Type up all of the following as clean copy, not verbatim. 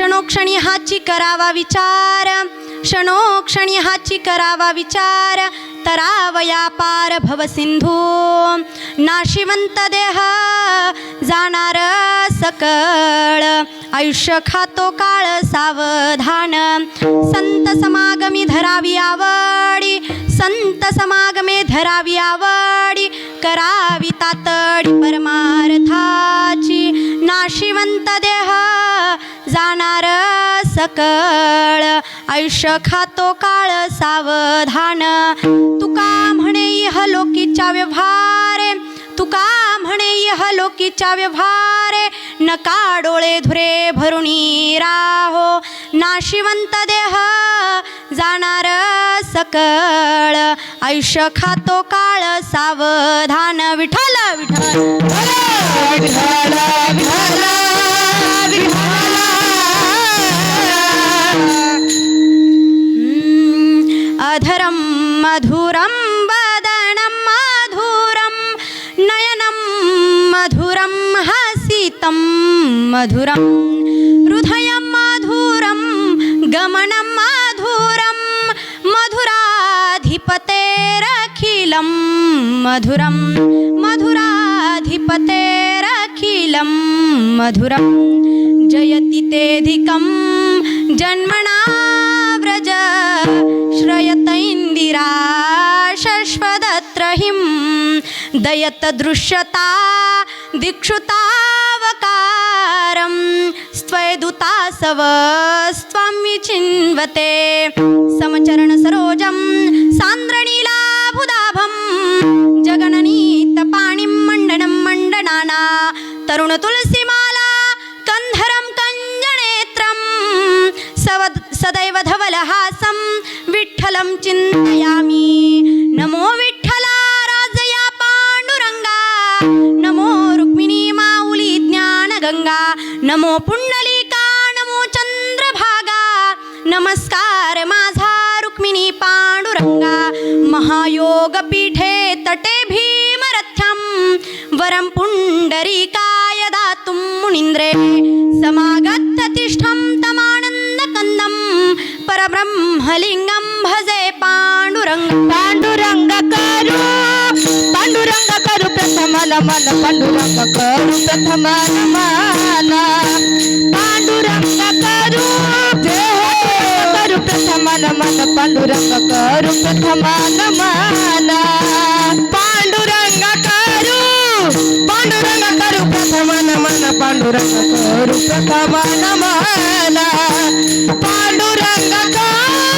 क्षणोक्षणी हाची करावा विचार, क्षणोक्षणी हाची करावा विचार, तरावया पार भवसिंधू. नाशिवंत देह जाणार सकळ, आयुष्य खातो काळ सावधान. संत समागमी धरावी आवडी, संत समागमे धरावी आवडी, करावी तातडी परमार्थाची. नाशिवंत देह जाणार सकळ, आयुष्य खातो काळ सावधान. तुका म्हणे इहलोकीच्या व्यवहारे, तुका म्हणे इहलोकीच्या व्यवहारे, नका डोळे धुरे भरुणी राहो. नाशिवंत देह जाणार सकळ, आयुष्य खातो काळ सावधान. विठ्ठल विठ्ठल विठ्ठल विठ्ठल विठ्ठल. अधरं मधुरं वदनं मधुरं, नयनं मधुरं हसितं मधुरं, हृदयं मधुरं गमनं मधुरं, मधुराधिपतेरखिलं मधुरं, मधुराधिपतेरखिलं मधुरं. जयति तेऽधिकं जन्मना व्रज, श्रयत इंदिरा शश्वदत्रहिं. दयत दृश्यता दिक्षुतावकारं, स्त्वैदुतासव स्त्वं विचिन्वते. समचरण सरोजं सान्द्रणीलाभुदाभं, जगननीत पाणिं मण्डनं मण्डनाना. तरुण तुलसीमाला कंधरं कञ्जनेत्रं, सदैव धवलहासं विठ्ठलं चिन्तयामि. नमो विठ्ठला राजया पांडुरंगा, नमो रुक्मिणी माऊली ज्ञानगंगा, नमो पुंडलिका नमो चंद्रभागा. नमस्कार माझा रुक्मिणी पांडुरंगा. महायोग पीठे तटे भीमरथ्यं, वरं पुंडरीकाय दातुं मुनीन्द्रे. समागत्य तिष्ठं तमानन्दकन्दं, परब्रह्मलिंगं भजे पांडुरंग. पांडुरंग करू, पांडुरंग करू प्रथम नमन, पांडुरंग करू प्रथम नमन. पांडुरंग करू, करू प्रथम नमन, पांडुरंग करू प्रथम नमन. पांडुरंग करू, पांडुरंग करू प्रथम नमन, पांडुरंग करू प्रथम नमन. पांडुरंग करू,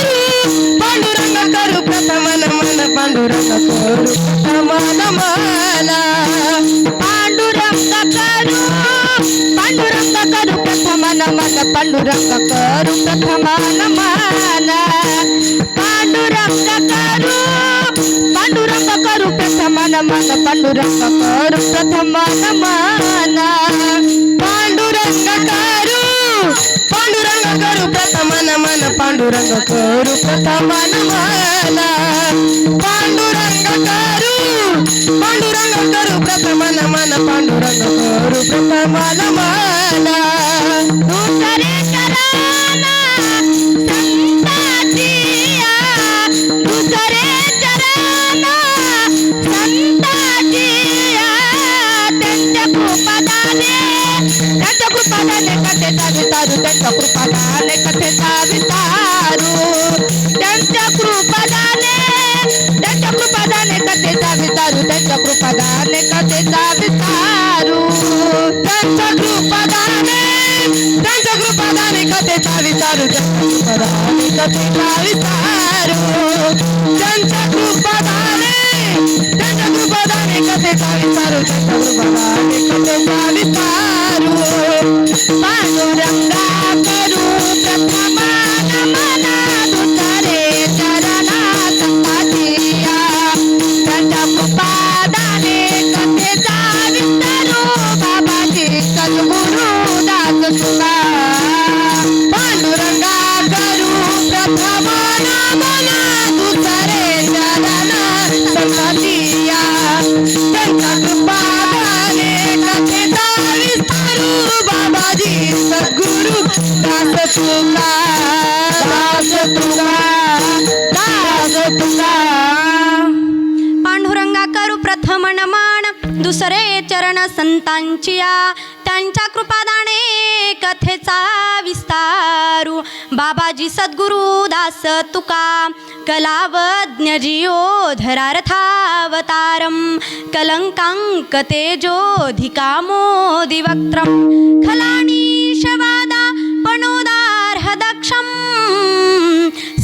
पांडुरंग करू प्रथम नमन, पांडुरंग करू प्रथम नमन. पांडुरंग करू, पांडुरंग करू प्रथम नमन, पांडुरंग करू प्रथम नमन. पांडुरंग करू, पांडुरंग करू प्रथम नमन, पांडुरंग करू प्रथम नमन. पांडुरंग करू, पांडुरंग करू प्रथम नमन, पांडुरंग करू प्रथम नमन. पांडुरंग करू, पांडुरंग करू प्रथम नमन, पांडुरंग करू प्रथम नमन. दुसरे चरण संताजिया, दुसरे चरण संताजिया. त्यांच्या कृपादाने, त्यांच्या कृपादाने कथेचा विस्तारू, त्यांच्या कृपादाने कथेचा विस्तारू. त्यांच्या कृपादाने, त्यांच्या कृपादाने कथेचा विस्तारू, त्यांच्या कृपादाने कथेचा विस्तारू. त्यांच्या कृपादाने, त्यांच्या कृपादाने कथेचा विस्तारू, त्यांच्या कृपादाने कथेचा विस्तारू. त्यांच्या कृपादाने, त्यांच्या कृपादाने कथेचा विस्तारू, त्यांच्या कृपादाने कथेचा विस्तारू. पांडुरंगा करू प्रथम नमन, दुसरे चरण संताजिया. त्यांच्या कृपादाने कथेचा विस्तारू, बाबाजी सद्गुरु दास तुका. पांडुरंगा करू प्रथम नमन, दुसरे चरण संताजिया. त्यांच्या कृपादाने कथेचा विस्तारू, तुका दास तुका दास तुका पांडुरंगा करू प्रथम नमन दुसरे चरण संतांची या त्यांच्या कृपादाने कथेचा विस्तारू बाबाजी सद्गुरु दास तुका कलावज्ञ जियोधरार्थावतारम कलंकांक तेजोधिकामोदिवक्त्रम खलानीशवादा पणोदार्ह दक्षम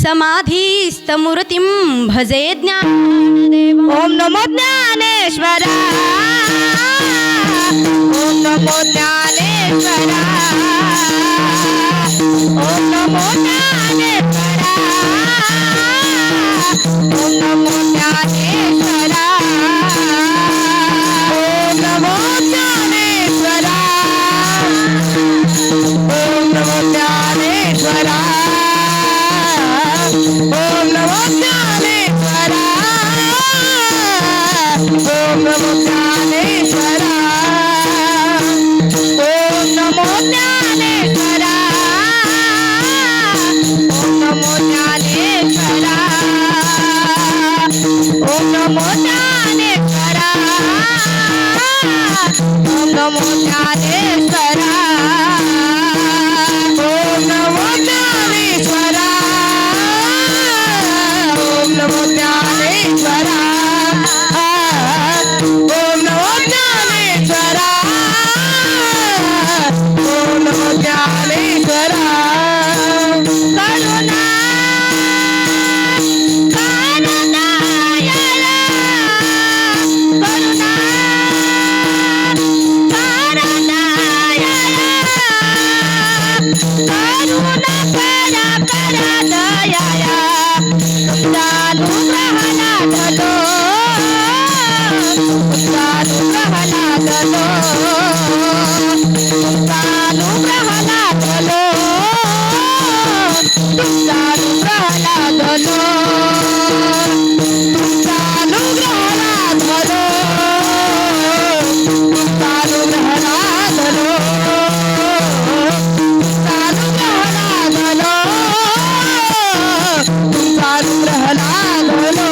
समाधीस्तमूर्तिं भजे ज्ञानदेवम् ओम नमो ज्ञानेश्वरा ओम नमो ज्ञानेश्वरा ओम नमो ज्ञानेश्वरा ओम नमो ज्ञानेश्वरा ओम नमो ज्ञानेश्वरा ओम नमो ज्ञानेश्वरा ओम नमो ज्ञानेश्वरा ओम नमो ज्ञानेश्वरा ओम नमो ज्ञानेश्वरा ओम नमो ज्ञानेश्वरा ओम नमो ज्ञानेश्वरा ओम नमो ज्ञानेश्वरा ओम नमो ज्ञानेश्वरा ओम नमो ज्ञानेश्वरा ओम नमो ज्ञानेश्वरा ओम नमो ज्ञानेश्वरा करुणा करुणायला करुणा करुणायला करुणा करा करा दयाया तुमचा अनुग्रह लादलो तुमचा अनुग्रह लादलो तुमचा अनुग्रह लादलो तुमचा अनुग्रह लादलो तुमचा अनुग्रह लादलो तुमचा अनुग्रह लादलो तुमचा अनुग्रह लादलो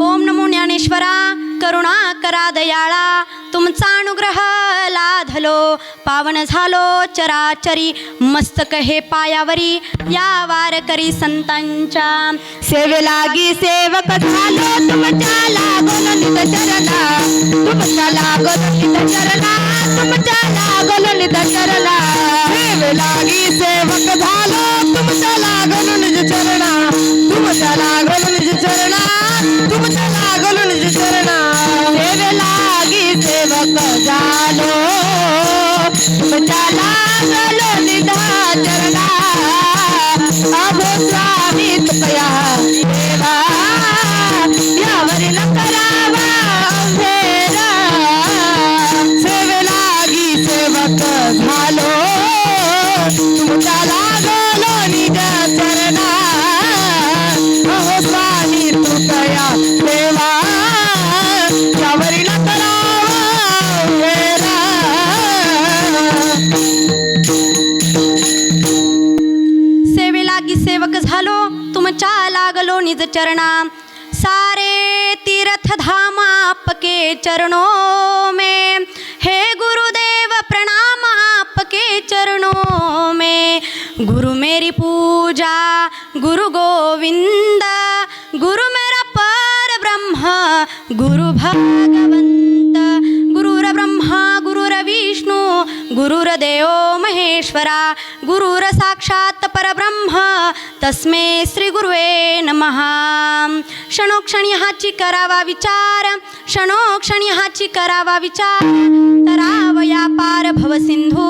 ओम नमो ज्ञानेश्वरा करुणा करा दयाळा तुमचा अनुग्रह लाधलो पावन झालो चराचरी मस्तक हे पायावरी या वारकरी संतांच्या सेवे लागी सेवक झालो तुमच्या लागून नित चरणा तुमच्या लागून नित चरणा तुमच्या लागून नित चरणा सेवे लागी सेवक झालो तुमच्या लागून निज चरणा तुमच्या लागून निज चरणा तुमच्या लागून निज चरणा सेवे लागी सेवक झालो तुमच्या लागलो निज चरणा अभो स्वामी तुकया देवा यावरी न करावा अंधेरा सेवे लागी सेवक झालो तुमच्या लागलो निज चरणा अहो स्वामी तुकया देवा यावरी न करावा अंधेरा सेवेलागी सेवक झालो तुमच्या लागलो निज चरणा सारे तीर्थ धाम आपके चरणों में हे गुरुदेव प्रणाम आपके चरणों में गुरु मेरी पूजा गुरु गोविंद गुरु मेरा पर ब्रह्म गुरु भगवंत गुरुर ब्रह्मा गुरुर विष्णु गुरुर्देव महेश्वरा गुरुर साक्षात परब्रह्म तस्मै श्री गुरुवे नमः क्षणोक्षणी हाची करावा विचार क्षणोक्षणी हाची करावा विचार तरावया पार भवसिंधू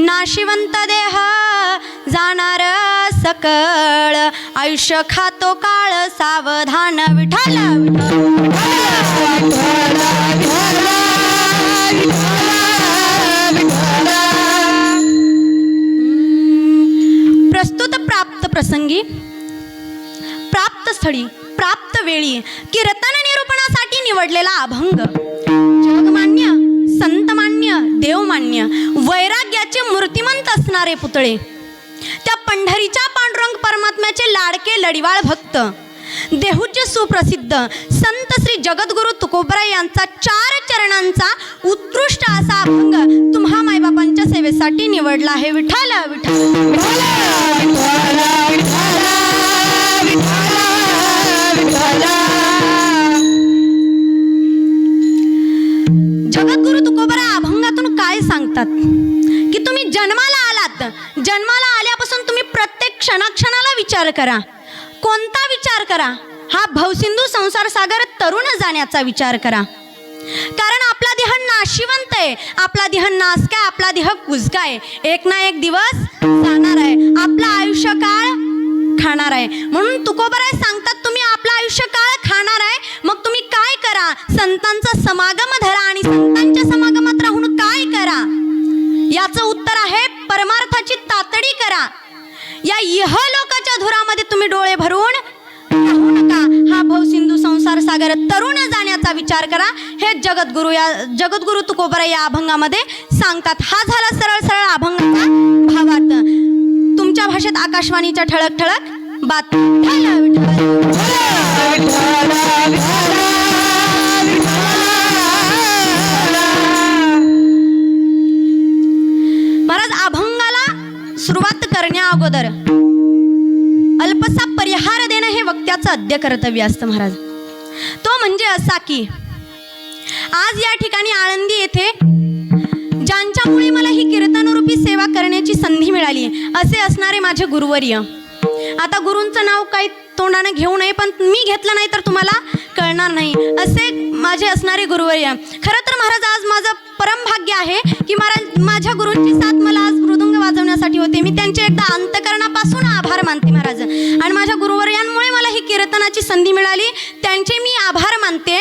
नाशिवंत देह जाणार सकळ आयुष्य खातो काळ सावधान विठ्ठल प्रस्तुत प्राप्त प्रसंगी प्राप्त स्थळी प्राप्त वेळी कीर्तन निरूपणासाठी निवडलेला अभंग जगमान्य संत श्रीमंत असणारे पुतळे, त्या पंढरीच्या पांडुरंग परमात्म्याचे लाडके लढिवाळ भक्त, देहूचे सुप्रसिद्ध संत श्री जगद्गुरु तुकोबरा यांचा 4 चरणांचा उत्कृष्ट असा अभंग तुम्हा मायबापांच्या सेवेसाठी निवडला आहे. विठ्ठल विठ्ठल जगद्गुरु तुकोबरा अभंगातून काय सांगतात की तुम्ही जन्माला आलात, जन्माला आल्यापासून तुम्ही प्रत्येक क्षणाक्षणाला विचार करा. कोणता विचार करा? हा भवसिंधू संसार सागर तरुण जाण्याचा विचार करा. कारण आपला देह नाशिवंत आहे, आपला देह नासका, आपला देह कुजका आहे. एक ना एक दिवस जाणार आहे, आपला आयुष्य काळ खाणार आहे. म्हणून तुकोबराय सांगतात तुम्ही आपला आयुष्य काळ खाणार आहे, मग तुम्ही काय करा? संतांचा समागम धरा आणि संतांच्या समागमात राहून काय करा? याचं उत्तर आहे परमार्थाची तातडी करा. या इहलोकाच्या धुरामध्ये तुम्ही डोळे भरून राहू नका. हा भवसिंधू संसार सागर तरुण जाण्याचा विचार करा. हे जगद्गुरु तुकोबरा या अभंगामध्ये सांगतात. हा झाला सरळ सरळ अभंगाचा भावार्थ. तुमच्या भाषेत आकाशवाणीच्या ठळक ठळक बातम्या. महाराज, अभंगाला सुरुवात करण्या अगोदर अल्पसा परिहार देणं हे वक्त्याचं आद्य कर्तव्य असतं महाराज. तो म्हणजे असा की आज या ठिकाणी आळंदी येथे ज्यांच्यामुळे मला ही कीर्तनरूपी सेवा करण्याची संधी मिळाली असे असणारे माझे गुरुवर्य. आता गुरूंचं नाव काही तोंडाने घेऊ नये, पण मी घेतलं नाही तर तुम्हाला कळणार नाही. असे माझे असणारे गुरुवर्य. खरं तर महाराज आज माझं परम भाग्य आहे की महाराज माझ्या गुरूंची साथ मला आज मृदुंग वाजवण्यासाठी होते. मी त्यांचे एकदा अंतकरणापासून आभार मानते महाराज. आणि माझ्या गुरुवर्यांमुळे मला ही कीर्तनाची संधी मिळाली, त्यांचे मी आभार मानते.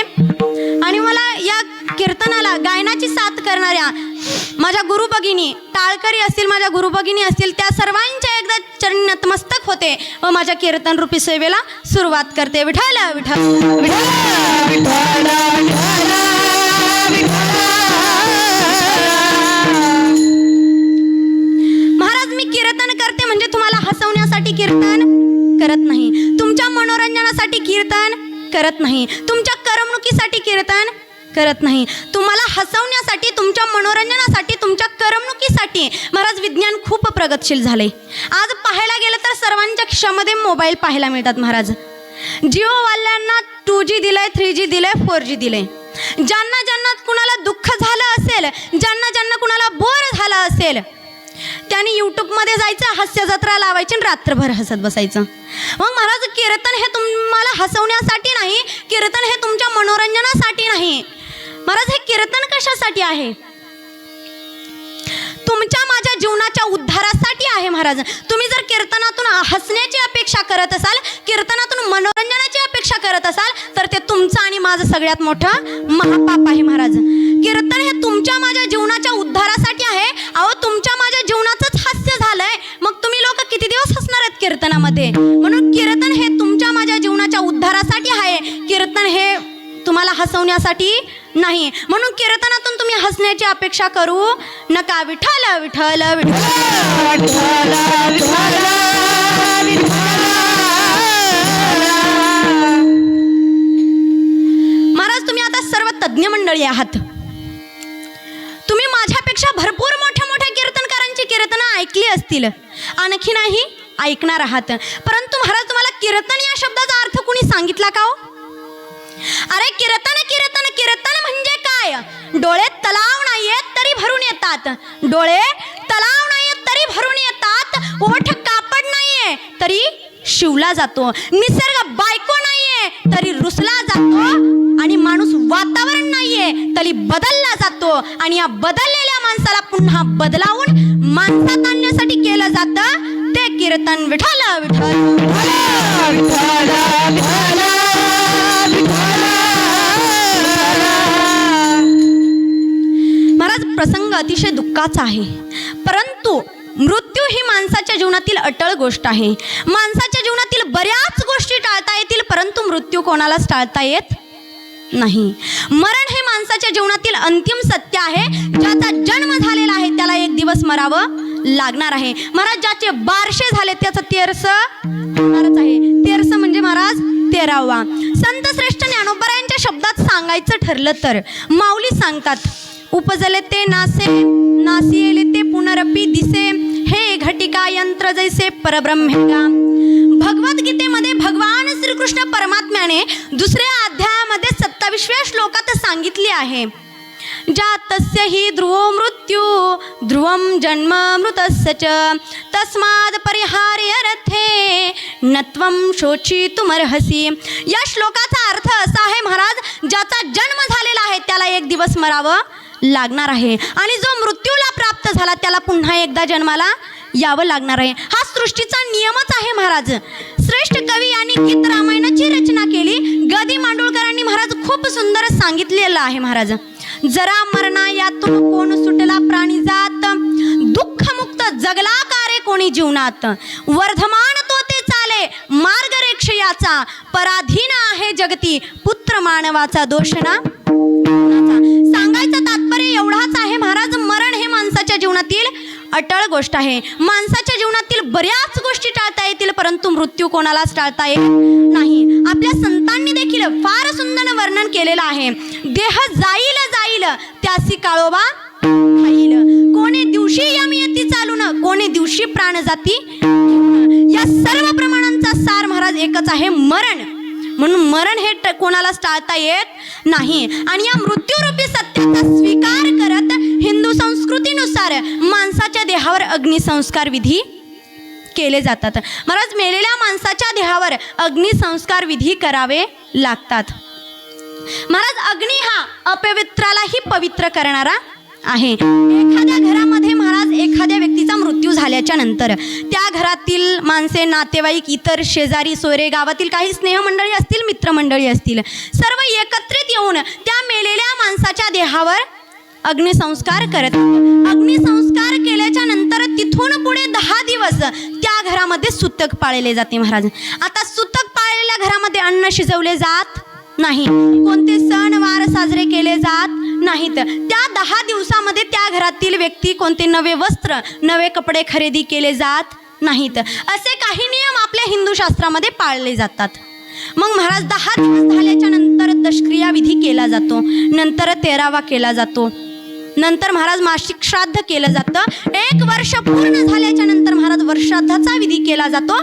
आणि मला या कीर्तनाला गायनाची साथ करणाऱ्या माझ्या गुरुभगिनी टाळकरी असतील, माझ्या गुरुभगिनी असतील, त्या सर्वांच्या एकदा चरणी नतमस्तक होते व माझ्या कीर्तन रूपी सेवेला सुरुवात करते. विठ्ठल विठ्ठल महाराज, मी कीर्तन करते म्हणजे तुम्हाला हसवण्यासाठी कीर्तन करत नाही, तुमच्या मनोरंजनासाठी कीर्तन करत नाही, तुमच्या करमणुकीसाठी कीर्तन करत नाही. तुम्हाला हसवण्यासाठी, तुमच्या मनोरंजनासाठी, तुमच्या करमणुकीसाठी महाराज विज्ञान खूप प्रगतशील झाले. आज पाहायला गेलं तर सर्वांच्या खिशामध्ये मोबाईल पाहायला मिळतात महाराज. जिओवाल्यांना 2G दिलंय, 3G दिलंय, 4G दिलंय. ज्यांना ज्यांना कुणाला दुःख झालं असेल, ज्यांना ज्यांना कुणाला बोर झालं असेल, त्यांनी यूट्यूबमध्ये जायचं, हास्य जत्रा लावायची आणि रात्रभर हसत बसायचं. मग महाराज कीर्तन हे तुम्हाला हसवण्यासाठी नाही, कीर्तन हे तुमच्या मनोरंजनासाठी नाही. महाराज हे कीर्तन कशासाठी आहे? तुमच्या माझ्या जीवनाच्या उद्धारासाठी आहे महाराज. तुम्ही जर कीर्तनातून हसण्याची अपेक्षा करत असाल, कीर्तनातून मनोरंजनाची अपेक्षा करत असाल, तर ते तुमचं आणि माझं सगळ्यात मोठं महापाप आहे महाराज. कीर्तन हे तुमच्या माझ्या जीवनाच्या उद्धारासाठी आहे. अहो, तुमच्या माझ्या जीवनाचंच हास्य झालंय, मग तुम्ही लोक किती दिवस हसणार आहेत कीर्तनामध्ये? म्हणून कीर्तन हे तुमच्या माझ्या जीवनाच्या उद्धारासाठी आहे. कीर्तन हे तुम्हाला हसवण्यासाठी नाही. म्हणून कीर्तनातून तुम्ही हसण्याची अपेक्षा करू नका. विठ्ठल विठ्ठल महाराज, तुम्ही आता सर्व तज्ज्ञ मंडळी आहात. तुम्ही माझ्यापेक्षा भरपूर मोठ्या मोठ्या कीर्तनकारांची कीर्तनं ऐकली असतील, आणखी नाही ऐकणार आहात. परंतु महाराज तुम्हाला कीर्तन या शब्दाचा अर्थ कुणी सांगितला का हो? अरे कीर्तन कीर्तन कीर्तन म्हणजे काय? डोळे तलाव नाहीयेत तरी भरून येतात, डोळे तलाव नाहीयेत तरी भरून येतात. ओठ कापड नाहीये तरी शिवला जातो, निसर्ग बायको नाहीये तरी रुसला जातो, आणि माणूस वातावरण नाहीये तरी बदलला जातो. आणि या बदललेल्या माणसाला पुन्हा बदलावून माणसात आणण्यासाठी केलं जातं ते कीर्तन. विठ्ठल विठ्ठल महाराज, प्रसंग अतिशय दुःखाचा आहे, परंतु मृत्यू ही माणसाच्या जीवनातील अटळ गोष्ट आहे. माणसाच्या जीवनातील बऱ्याच गोष्टी टाळता येतील, परंतु मृत्यू कोणालाच टाळता येत नाही. मरण हे माणसाच्या जीवनातील अंतिम सत्य आहे. ज्याचा जन्म झालेला आहे त्याला एक दिवस मरावं लागणार आहे. महाराज ज्याचे 1200 झाले त्याचं 1300 होणारच आहे. 1300 म्हणजे महाराज 13वा. संत श्रेष्ठ ज्ञानोबरायांच्या शब्दात सांगायचं ठरलं तर माऊली सांगतात, उपजले ते नासे, नासिएले ते पुनरपी दिसे, हे घटिका यंत्र जैसे परब्रह्मेगा. भगवद्गीतेमध्ये भगवान श्रीकृष्ण परमात्म्याने दुसऱ्या अध्यायामध्ये 27व्या श्लोकात सांगितले आहे, जातस्य हि ध्रुवो मृत्यू ध्रुवं जन्म मृतस्य च तस्माद् परिहार्यर्थे नत्वं शोचितुमर्हसि. या श्लोकाचा अर्थ असा आहे महाराज, ज्याचा जन्म झालेला आहे त्याला एक दिवस मरावं लागणार आहे आणि जो मृत्यूला प्राप्त झाला त्याला पुन्हा एकदा जन्माला यावं लागणार आहे. हा सृष्टीचा नियमच आहे महाराज. श्रेष्ठ कवी यांनी गीत रामायणाची रचना केली. गदी मांडुळकरांनी महाराज खूप सुंदर सांगितलेलं आहे महाराज, जरा मरणा यातून कोण सुटला प्राणी जात, दुःखमुक्त जगला कारे कोणी जीवनात, वर्धमान तो ते चाले मार्ग रेक्ष याचा, पराधीन आहे जगती पुत्र मानवाचा दोष ना. सांगायचं तात्पर्य एवढाच आहे महाराज, मरण हे माणसाच्या जीवनातील अटळ गोष्ट आहे. माणसाच्या जीवनातील बऱ्याच गोष्टी टाळता येतील परंतु मृत्यू कोणालाच टाळता येत नाही. आपल्या संतांनी देखील फार सुंदर वर्णन केलेलं आहे, देह जाईल जाईल त्यासी काळोबा खाईल, कोणी दिवशी यम येती चालून कोणी दिवशी प्राण जाती. या सर्व प्रमाणांचा सार महाराज एकच आहे, मरण. म्हणून मरण हे कोणालाच टाळता येत नाही. आणि या मृत्यूरूपी सत्याचा स्वीकार करत हिंदू संस्कृतीनुसार माणसाच्या देहावर अग्निसंस्कार विधी केले जातात. महाराज मेलेल्या माणसाच्या देहावर अग्निसंस्कार विधी करावे लागतात. महाराज अग्नी हा अपवित्रालाही पवित्र करणारा आहे. एखाद्या घरामध्ये महाराज एखाद्या व्यक्तीचा मृत्यू झाल्याच्या नंतर त्या घरातील माणसे, नातेवाईक, इतर शेजारी सोयरे, गावातील काही स्नेहमंडळी असतील, मित्रमंडळी असतील, सर्व एकत्रित येऊन त्या मेलेल्या माणसाच्या देहावर अग्निसंस्कार करतात. अग्निसंस्कार केल्याच्या नंतर तिथून पुढे 10 दिवस त्या घरामध्ये सुतक पाळले जाते महाराज. आता सुतक पाळलेल्या घरामध्ये अन्न शिजवले जात नाही, कोणते सण वार साजरे केले जात नाहीत. त्या 10 दिवसामध्ये त्या घरातील व्यक्ती कोणते नवे वस्त्र, नवे कपडे खरेदी केले जात नाहीत. असे काही नियम आपल्या हिंदू शास्त्रामध्ये पाळले जातात. मग महाराज 10 दिवस झाल्याच्या नंतर दशक्रिया विधी केला जातो, नंतर 13वा केला जातो, नंतर महाराज मासिक श्राद्ध केलं जातं. 1 वर्ष पूर्ण झाल्याच्या नंतर महाराज वर्षाधाचा विधी केला जातो.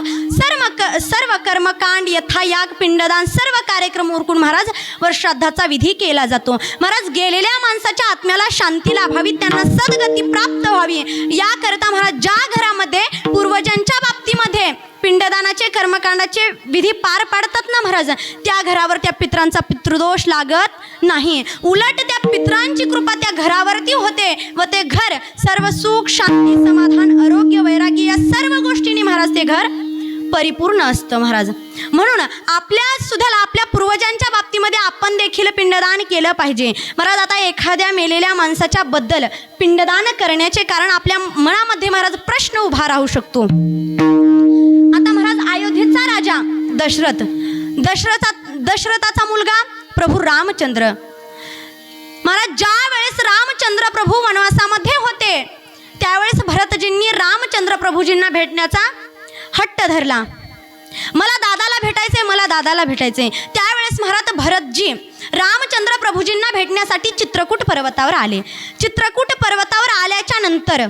सर्व कर्मकांड, यथायाग, पिंडदान सर्व कार्यक्रम उरकून महाराज वर्षाधाचा विधी केला जातो. महाराज गेलेल्या माणसाच्या आत्म्याला शांती लाभावी, त्यांना सद्गती प्राप्त व्हावी याकरता महाराज ज्या घरामध्ये पूर्वजांच्या बाबतीमध्ये पिंडदानाचे, कर्मकांडाचे विधी पार पाडतात ना महाराज, त्या घरावर त्या पितरांचा पितृदोष लागत नाही. उलट त्या पितरांची कृपा त्या घरावरती होते व ते घर सर्व सुख, शांती, समाधान, आरोग्य, वैराग्य या सर्व गोष्टींनी महाराज ते घर परिपूर्ण असतं महाराज. म्हणून आपल्या सुद्धा आपल्या पूर्वजांच्या बाबतीमध्ये आपण देखील पिंडदान केलं पाहिजे महाराज. आता एखाद्या मेलेल्या माणसाच्या बद्दल पिंडदान करण्याचे कारण आपल्या मनामध्ये महाराज प्रश्न उभा राहू शकतो. आता महाराज अयोध्येचा राजा दशरथाचा मुलगा प्रभू रामचंद्र महाराज, ज्या वेळेस रामचंद्र प्रभू वनवासामध्ये होते त्यावेळेस भरतजींनी रामचंद्र प्रभूजींना भेटण्याचा हट्ट धरला. मला दादाला भेटायचे, मला दादाला भेटायचे. त्यावेळेस महाराज भरतजी रामचंद्र प्रभूजींना भेटण्यासाठी चित्रकूट पर्वतावर आले. चित्रकूट पर्वतावर आल्याच्या नंतर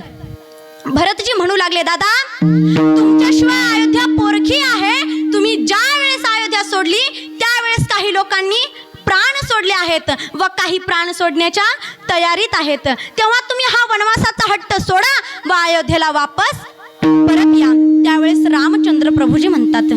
भरतजी म्हणू लागले, दादा तुमच्याशिवाय अयोध्या पोरखी आहे. तुम्ही ज्या वेळेस अयोध्या सोडली त्यावेळेस काही लोकांनी प्राण सोडले आहेत व काही प्राण सोडण्याच्या तयारीत आहेत. तेव्हा तुम्ही हा वनवासाचा हट्ट सोडा व अयोध्येला वापस परत या. त्यावेळेस रामचंद्र प्रभूजी म्हणतात,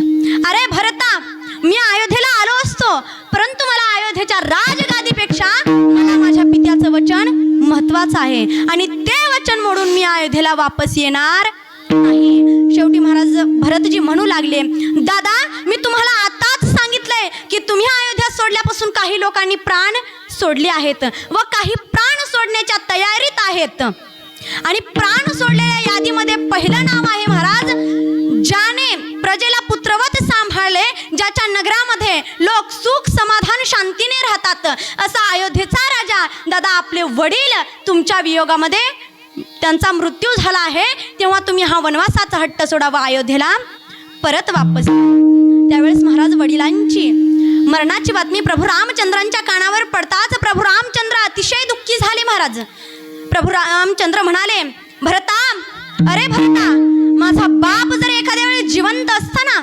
अरे भरता, मी अयोध्येला आलो असतो परंतु मला अयोध्येच्या राजगादीपेक्षा मला माझ्या पित्याचं वचन महत्वाचं आहे आणि ते वचन मोडून मी अयोध्येला वापस येणार नाही. शेवटी महाराज भरतजी म्हणू लागले, दादा मी तुम्हाला आताच सांगितलंय की तुम्ही अयोध्या सोडल्यापासून काही लोकांनी प्राण सोडले आहेत व काही प्राण सोडण्याच्या तयारीत आहेत. आणि प्राण सोडलेल्या यादीमध्ये पहिलं नाव आहे महाराज, ज्याने प्रजेला पुत्रवत सांभाळले, ज्याच्या नगरामध्ये लोक सुख, समाधान, शांतीने राहतात, असा अयोध्येचा राजा दादा आपले वडील तुमच्या वियोगामध्ये त्यांचा मृत्यू झाला आहे तेव्हा तुम्ही हा वनवासाचा हट्ट सोडावा, अयोध्येला परत वापस. त्यावेळेस महाराज वडिलांची मरणाची बातमी प्रभू रामचंद्रांच्या कानावर पडताच प्रभू रामचंद्र अतिशय दुःखी झाले. महाराज प्रभू रामचंद्र म्हणाले, भरता, अरे भरता, माझा बाप जर एखाद्या वेळी जिवंत असता ना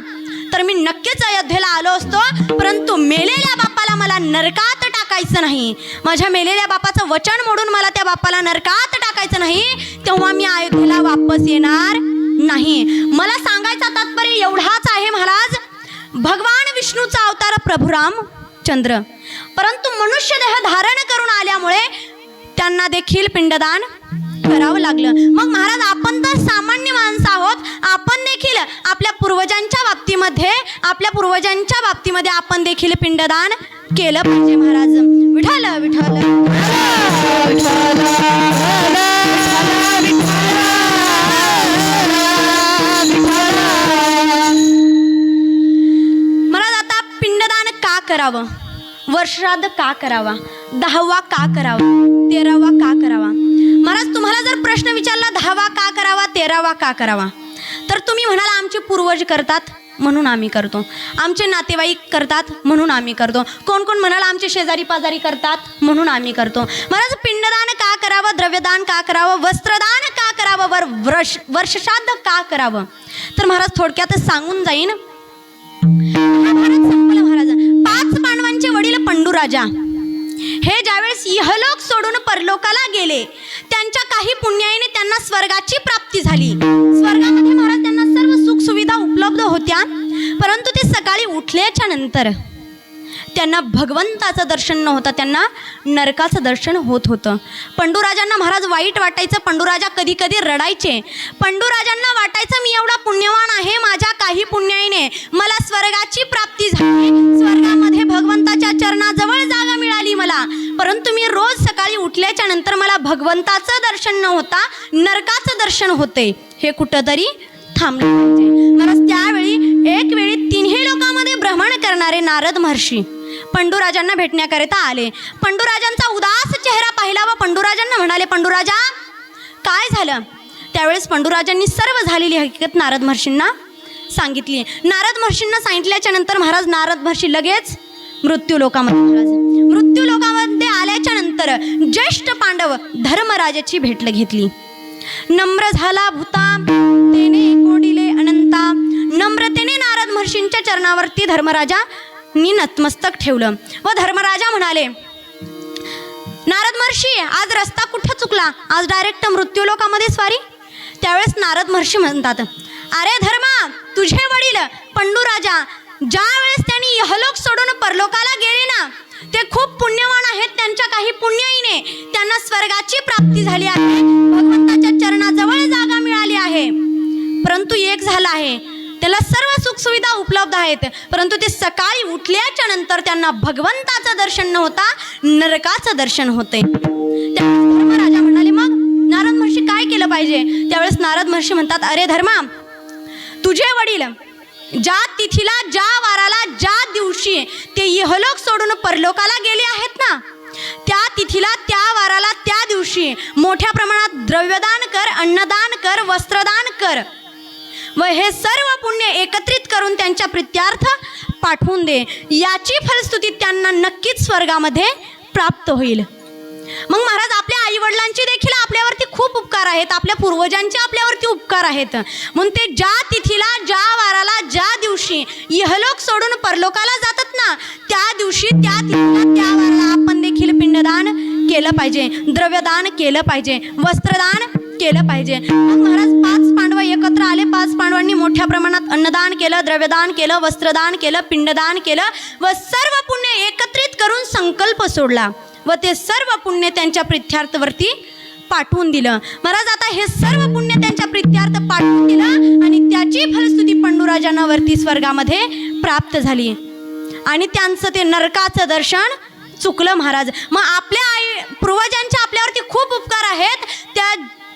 तर मी नक्कीच अयोध्येला आलो असतो, परंतु मेलेल्या बापाला मला नरकात टाकायचं नाही. माझ्या मेलेल्या बापाचं वचन मोडून मला त्या बापाला नरकात टाकायचं नाही, तेव्हा मी अयोध्येला वापस येणार नाही. मला सांगायचा तात्पर्य एवढाच आहे महाराज, भगवान विष्णूचा अवतार प्रभू रामचंद्र, परंतु मनुष्य देह धारण करून आल्यामुळे त्यांना देखील पिंडदान करावं लागलं. मग महाराज आपण तर सामान्य माणसं आहोत, आपण देखील आपल्या पूर्वजांच्या बाबतीमध्ये आपण देखील पिंडदान केलं पाहिजे. महाराज विठ्ठल विठ्ठल महाराज आता पिंडदान का करावं, वर्षाद का करावा, 10वा का करावा, 13वा का करावा. महाराज तुम्हाला जर प्रश्न विचारला 10वा का करावा, 13वा का करावा, तर तुम्ही म्हणाल आमचे पूर्वज करतात म्हणून आम्ही करतो, आमचे नातेवाईक करतात म्हणून आम्ही करतो, कोण कोण म्हणाल आमचे शेजारी पाजारी करतात म्हणून आम्ही करतो. महाराज पिंडदान का करावं, द्रव्यदान का करावं, वस्त्रदान का करावं, वर्षश्राद्ध का करावं, तर महाराज थोडक्यातच सांगून जाईन. महाराज संपलं. महाराज 5 पांडवांचे वडील पंडूराजा हे ज्यावेळेस इहलोक सोडून परलोकाला गेले, त्यांच्या काही पुण्याईने त्यांना स्वर्गाची प्राप्ती झाली. स्वर्गामध्ये महाराज त्यांना सर्व सुख सुविधा उपलब्ध होत्या, परंतु ते सकाळी उठल्याच्या नंतर त्यांना भगवंताचं दर्शन न होता त्यांना नरकाचं दर्शन होत होतं. पंडूराजांना महाराज वाईट वाटायचं, पंडूराजा कधी कधी रडायचे. पंडूराजांना वाटायचं मी एवढा पुण्यवान आहे, माझ्या काही पुण्याईने मला स्वर्गाची प्राप्ती झाली, स्वर्गामध्ये भगवंताच्या चरणाजवळ जागा मिळाली मला, परंतु मी रोज सकाळी उठल्याच्या नंतर मला भगवंताचं दर्शन न होता नरकाचं दर्शन होते, हे कुठंतरी थांबलं पाहिजे. महाराज त्यावेळी एक वेळी 3ही लोकांमध्ये भ्रमण करणारे नारद महर्षी पंडूराजांना भेटण्याकरिता आले. पंडूराजांचा उदास चेहरा पाहिला व पंडूराजांना म्हणाले, पंडूराजा काय झालं. त्यावेळेस पंडूराजांनी सर्व झालेली हकीकत नारद महर्षींना सांगितली. नारद महर्षींना सांगितल्याच्या नंतर महाराज नारद महर्षी लगेच मृत्यू लोकामध्ये आल्याच्या नंतर ज्येष्ठ पांडव धर्मराजाची भेट घेतली. नम्र झाला भूता तेने कोडिले अनंता, नम्रतेने नारद महर्षींच्या चरणावरती धर्मराजांनी नतमस्तक ठेवलं व धर्मराजा म्हणाले, नारद महर्षी आज रस्ता कुठं चुकला, आज डायरेक्ट मृत्यूलोकामध्ये स्वारी. त्यावेळेस नारद महर्षी म्हणतात, अरे धर्मा, तुझे वडील पंडूराजा ज्या वेळेस त्यांनी यहलोक सोडून परलोकाला गेले ना, ते खूप पुण्यवान आहेत, त्यांच्या काही पुण्याईने त्यांना स्वर्गाची प्राप्ती झाली आहे, भगवंताच्या चरणाजवळ जागा मिळाली आहे, परंतु एक झालं आहे, त्याला सर्व सुखसुविधा उपलब्ध आहेत, परंतु ते सकाळी उठल्याच्या नंतर त्यांना भगवंताचं दर्शन न होता नरकाचं दर्शन होते. त्यावेळेस धर्मराजा म्हणाले, मग नारद महर्षी काय केलं पाहिजे. त्यावेळेस नारद महर्षी म्हणतात, अरे धर्मा, तुझे वडील ज्या तिथीला, ज्या वाराला, ज्या दिवशी ते इहलोक सोडून परलोकाला गेले आहेत ना, त्या तिथीला, त्या वाराला, त्या दिवशी मोठ्या प्रमाणात द्रव्यदान कर, अन्नदान कर, वस्त्रदान कर व हे सर्व पुण्य एकत्रित करून त्यांच्या प्रित्यार्थ पाठवून दे, याची फलश्रुती त्यांना नक्कीच स्वर्गामध्ये प्राप्त होईल. मग महाराज आपल्या आईवडिलांचे देखील आपल्यावरती खूप उपकार आहेत, आपल्या पूर्वजांचे आपल्यावरती उपकार आहेत, म्हणून ते ज्या तिथीला, ज्या वाराला, ज्या दिवशी इहलोक सोडून परलोकाला जातात ना, त्या दिवशी, त्या तिथीला, त्या वाराला आपण देखील पिंडदान केलं पाहिजे, द्रव्यदान केलं पाहिजे, वस्त्रदान केलं पाहिजे. मग महाराज 5 पांडव एकत्र आले. 5 पांडवांनी मोठ्या प्रमाणात अन्नदान केलं, द्रव्यदान केलं, वस्त्रदान केलं, पिंडदान केलं व सर्व पुण्य एकत्रित करून संकल्प सोडला व ते सर्व पुण्य त्यांच्या प्रित्यार्थवरती पाठवून दिलं. महाराज आता हे सर्व पुण्य त्यांच्या प्रित्यार्थ पाठवून दिलं आणि त्याची फलश्रुती पंडूराजांना वरती स्वर्गामध्ये प्राप्त झाली आणि त्यांचं ते नरकाचं दर्शन चुकलं. महाराज मग आपल्या पूर्वजांचे आपल्यावरती खूप उपकार आहेत,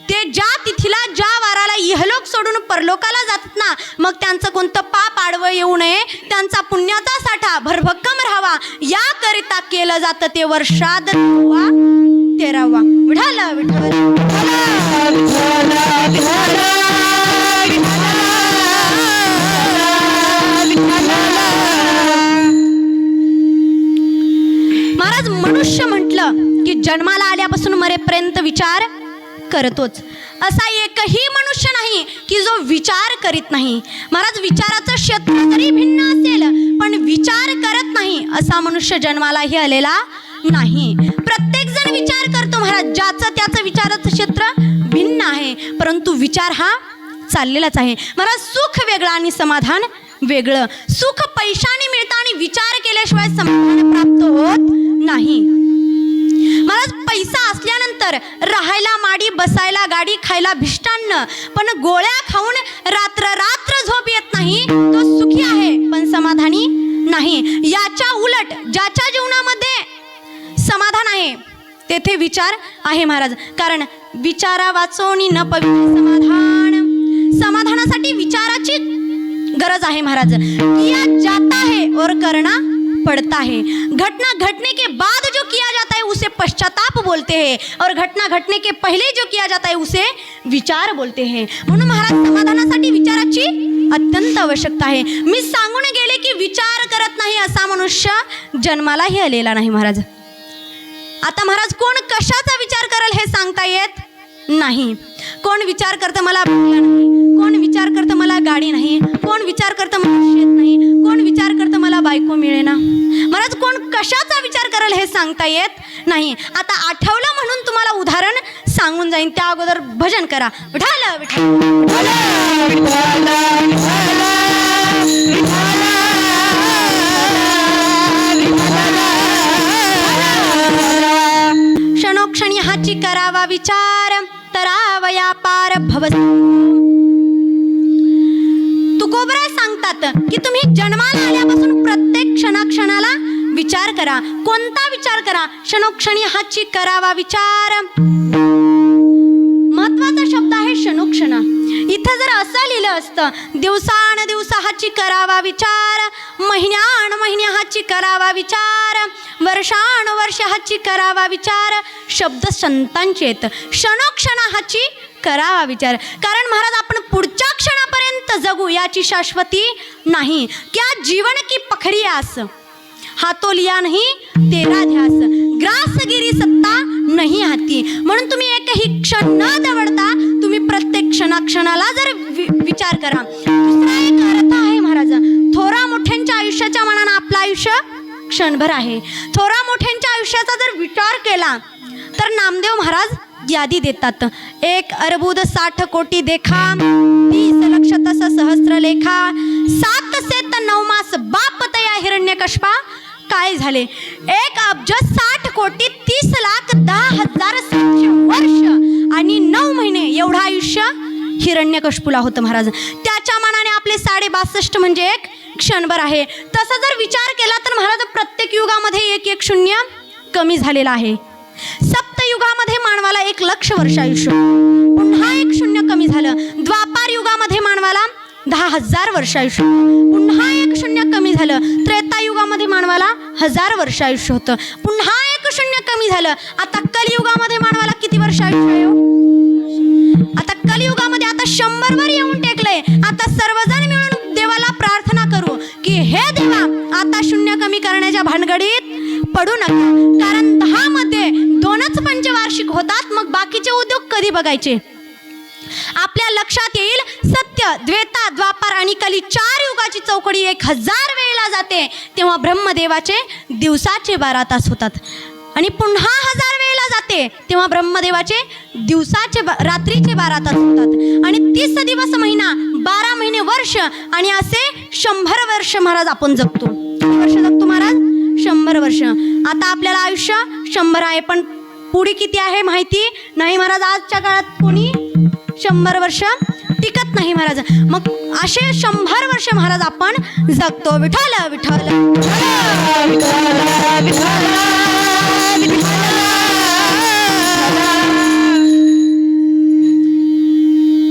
ते ज्या तिथीला, ज्या वाराला इहलोक सोडून परलोकाला जातात ना, मग त्यांचं कोणतं पाप आडवं येऊ नये, त्यांचा पुण्याचा साठा भरभक्कम राहावा, याकरिता केलं जातं ते वर्षाद 13वा. विठ्ठल विठ्ठल आल्यापासून मरेपर्यंत विचार करतोच. असा एकही मनुष्य नाही की जो विचार करीत नाही. महाराज, विचाराचं क्षेत्र जरी भिन्न असेल पण विचार करत नाही असा मनुष्य जन्मालाही आलेला नाही. प्रत्येक जण विचार करतो महाराज, ज्याचं त्याचं विचाराचं क्षेत्र भिन्न आहे, परंतु विचार हा चाललेलाच आहे. महाराज, सुख वेगळं आणि समाधान वेगळं. सुख पैशाने मिळतं आणि विचार केल्याशिवाय समाधान प्राप्त होत नाही. महाराज, पैसा असल्यानंतर राहायला माडी, बसायला गाडी, खायला भिष्टान्न, पण गोळ्या खाऊन रात्र रात्र झोप येत नाही तो सुखी आहे पण समाधानी नाही. याच्या उलट ज्याच्या जीवनामध्ये समाधान आहे तेथे विचार आहे महाराज. कारण विचारा वाचोनी न पवित्र समाधान. समाधानासाठी विचाराची गरज आहे महाराज. किया जाता है और करना पड़ता है. घटना घटने के बाद जो किया जाता है उसे पश्चाताप बोलते हैं और घटना घटने के पहले जो किया जाता है उसे विचार बोलते हैं. म्हणून महाराज, समाधानासाठी विचाराची अत्यंत आवश्यकता आहे. मी सांगून गेले की विचार करत नाही असा मनुष्य जन्मालाही आलेला नाही महाराज. आता महाराज, कोण कशाचा विचार करेल हे सांगता येत नाही. कोण विचार करतं मला बंगला नाही, कोण विचार करतं मला गाडी नाही, कोण विचार करतं मला शेत नाही, कोण विचार करतं मला बायको मिळेना. महाराज, कोण कशाचा विचार करेल हे सांगता येत नाही. आता आठवलं म्हणून तुम्हाला उदाहरण सांगून जाईन, त्या अगोदर भजन करा. विठाल विठाल क्षणोक्षणी हाची करावा विचार, तरावया पार भव. तुकोबरा सांगतात की तुम्ही जन्माला आल्यापासून प्रत्येक क्षणाक्षणाला विचार करा. कोणता विचार करा? क्षणोक्षणी हाची करावा विचार. महत्वाचा शब्द आहे क्षणोक्षण. इथं जर असं लिहिलं असतं दिवसान दिवस हाची करावा विचार, महिन्यान महिने हाची करावा विचार, वर्षान वर्ष हाची करावा विचार, शब्द संतांचे आहेत. क्षणोक्षण हाची करावा विचार. कारण महाराज, आपण पुढच्या क्षणापर्यंत जगू याची शाश्वती नाही. क्या जीवन की पखडी आस, हातो लिया नाही तेरा ध्यास, ग्रासगिरी सत्ता नाही हाती. म्हणून तुम्ही एकही क्षण न दवडता तुम्ही प्रत्येक क्षणाक्षणाला जर विचार करा. दुसरा एक अर्थ आहे महाराज, थोरा मोठ्यांच्या आयुष्याच्या मानानं आपलं आयुष्य क्षणभर आहे. थोरा मोठ्यांच्या आयुष्याचा जर विचार केला तर नामदेव महाराज यादी देतात. 1 अर्बुद 60 कोटी देखा, 30 लक्ष तस सहस्त्र लेखा, 7 सेत 9 मास बाप तया हिरण्यकश्यपा काय झाले. 1 अब्ज 60 कोटी 30 लाख 10,700 वर्ष आणि 9 महिने एवढं आयुष्य हिरण्यकश्यपूला होतं महाराज. त्याच्या मानाने आपले 62.5 म्हणजे एक क्षणभर आहे. तसा जर विचार केला तर महाराज, प्रत्येक युगामध्ये 1 शून्य कमी झालेला आहे. सप्तयुगामध्ये मानवाला 1 लक्ष वर्ष आयुष्य, पुन्हा 1 शून्य कमी झालं. द्वापार युगामध्ये मानवाला 10,000 वर्ष आयुष्य, पुन्हा 1 शून्य कमी झालं. त्रेतायुगामध्ये मानवाला 1000 वर्ष आयुष्य होतं, पुन्हा 1 शून्य कमी झालं. आता कलियुगामध्ये मानवाला किती वर्ष आयुष्य आहे? आता कलियुगामध्ये आता 100 वर येऊन टेकलंय. आता सर्वजण मिळून देवाला प्रार्थना करू की हे देवा, आता शून्य कमी करण्याच्या भानगडीत पडू नका. कारण 10 मध्ये 2च पंचवार्षिक होतात, मग बाकीचे उद्योग कधी बघायचे? आपल्या लक्षात येईल सत्य, द्वेता, द्वापार आणि कली 4 युगाची चौकडी 1000 वेळेला जाते, तेव्हा ब्रह्मदेवाचे दिवसाचे 12 तास होतात. आणि पुन्हा 1000 वेळेला जाते तेव्हा ब्रह्मदेवाचे दिवसाचे रात्रीचे 12 तास होतात. आणि 30 दिवस महिना, 12 महिने वर्ष, आणि असे 100 वर्ष महाराज आपण जगतो. किती वर्ष जगतो महाराज? 100 वर्ष. आता आपल्याला आयुष्य 100 आहे, पण पुढे किती आहे माहिती नाही महाराज. आजच्या काळात कोणी 100 वर्ष टिकत नाही महाराज. मग असे 100 वर्ष महाराज आपण जगतो. विठ्ठल विठ्ठल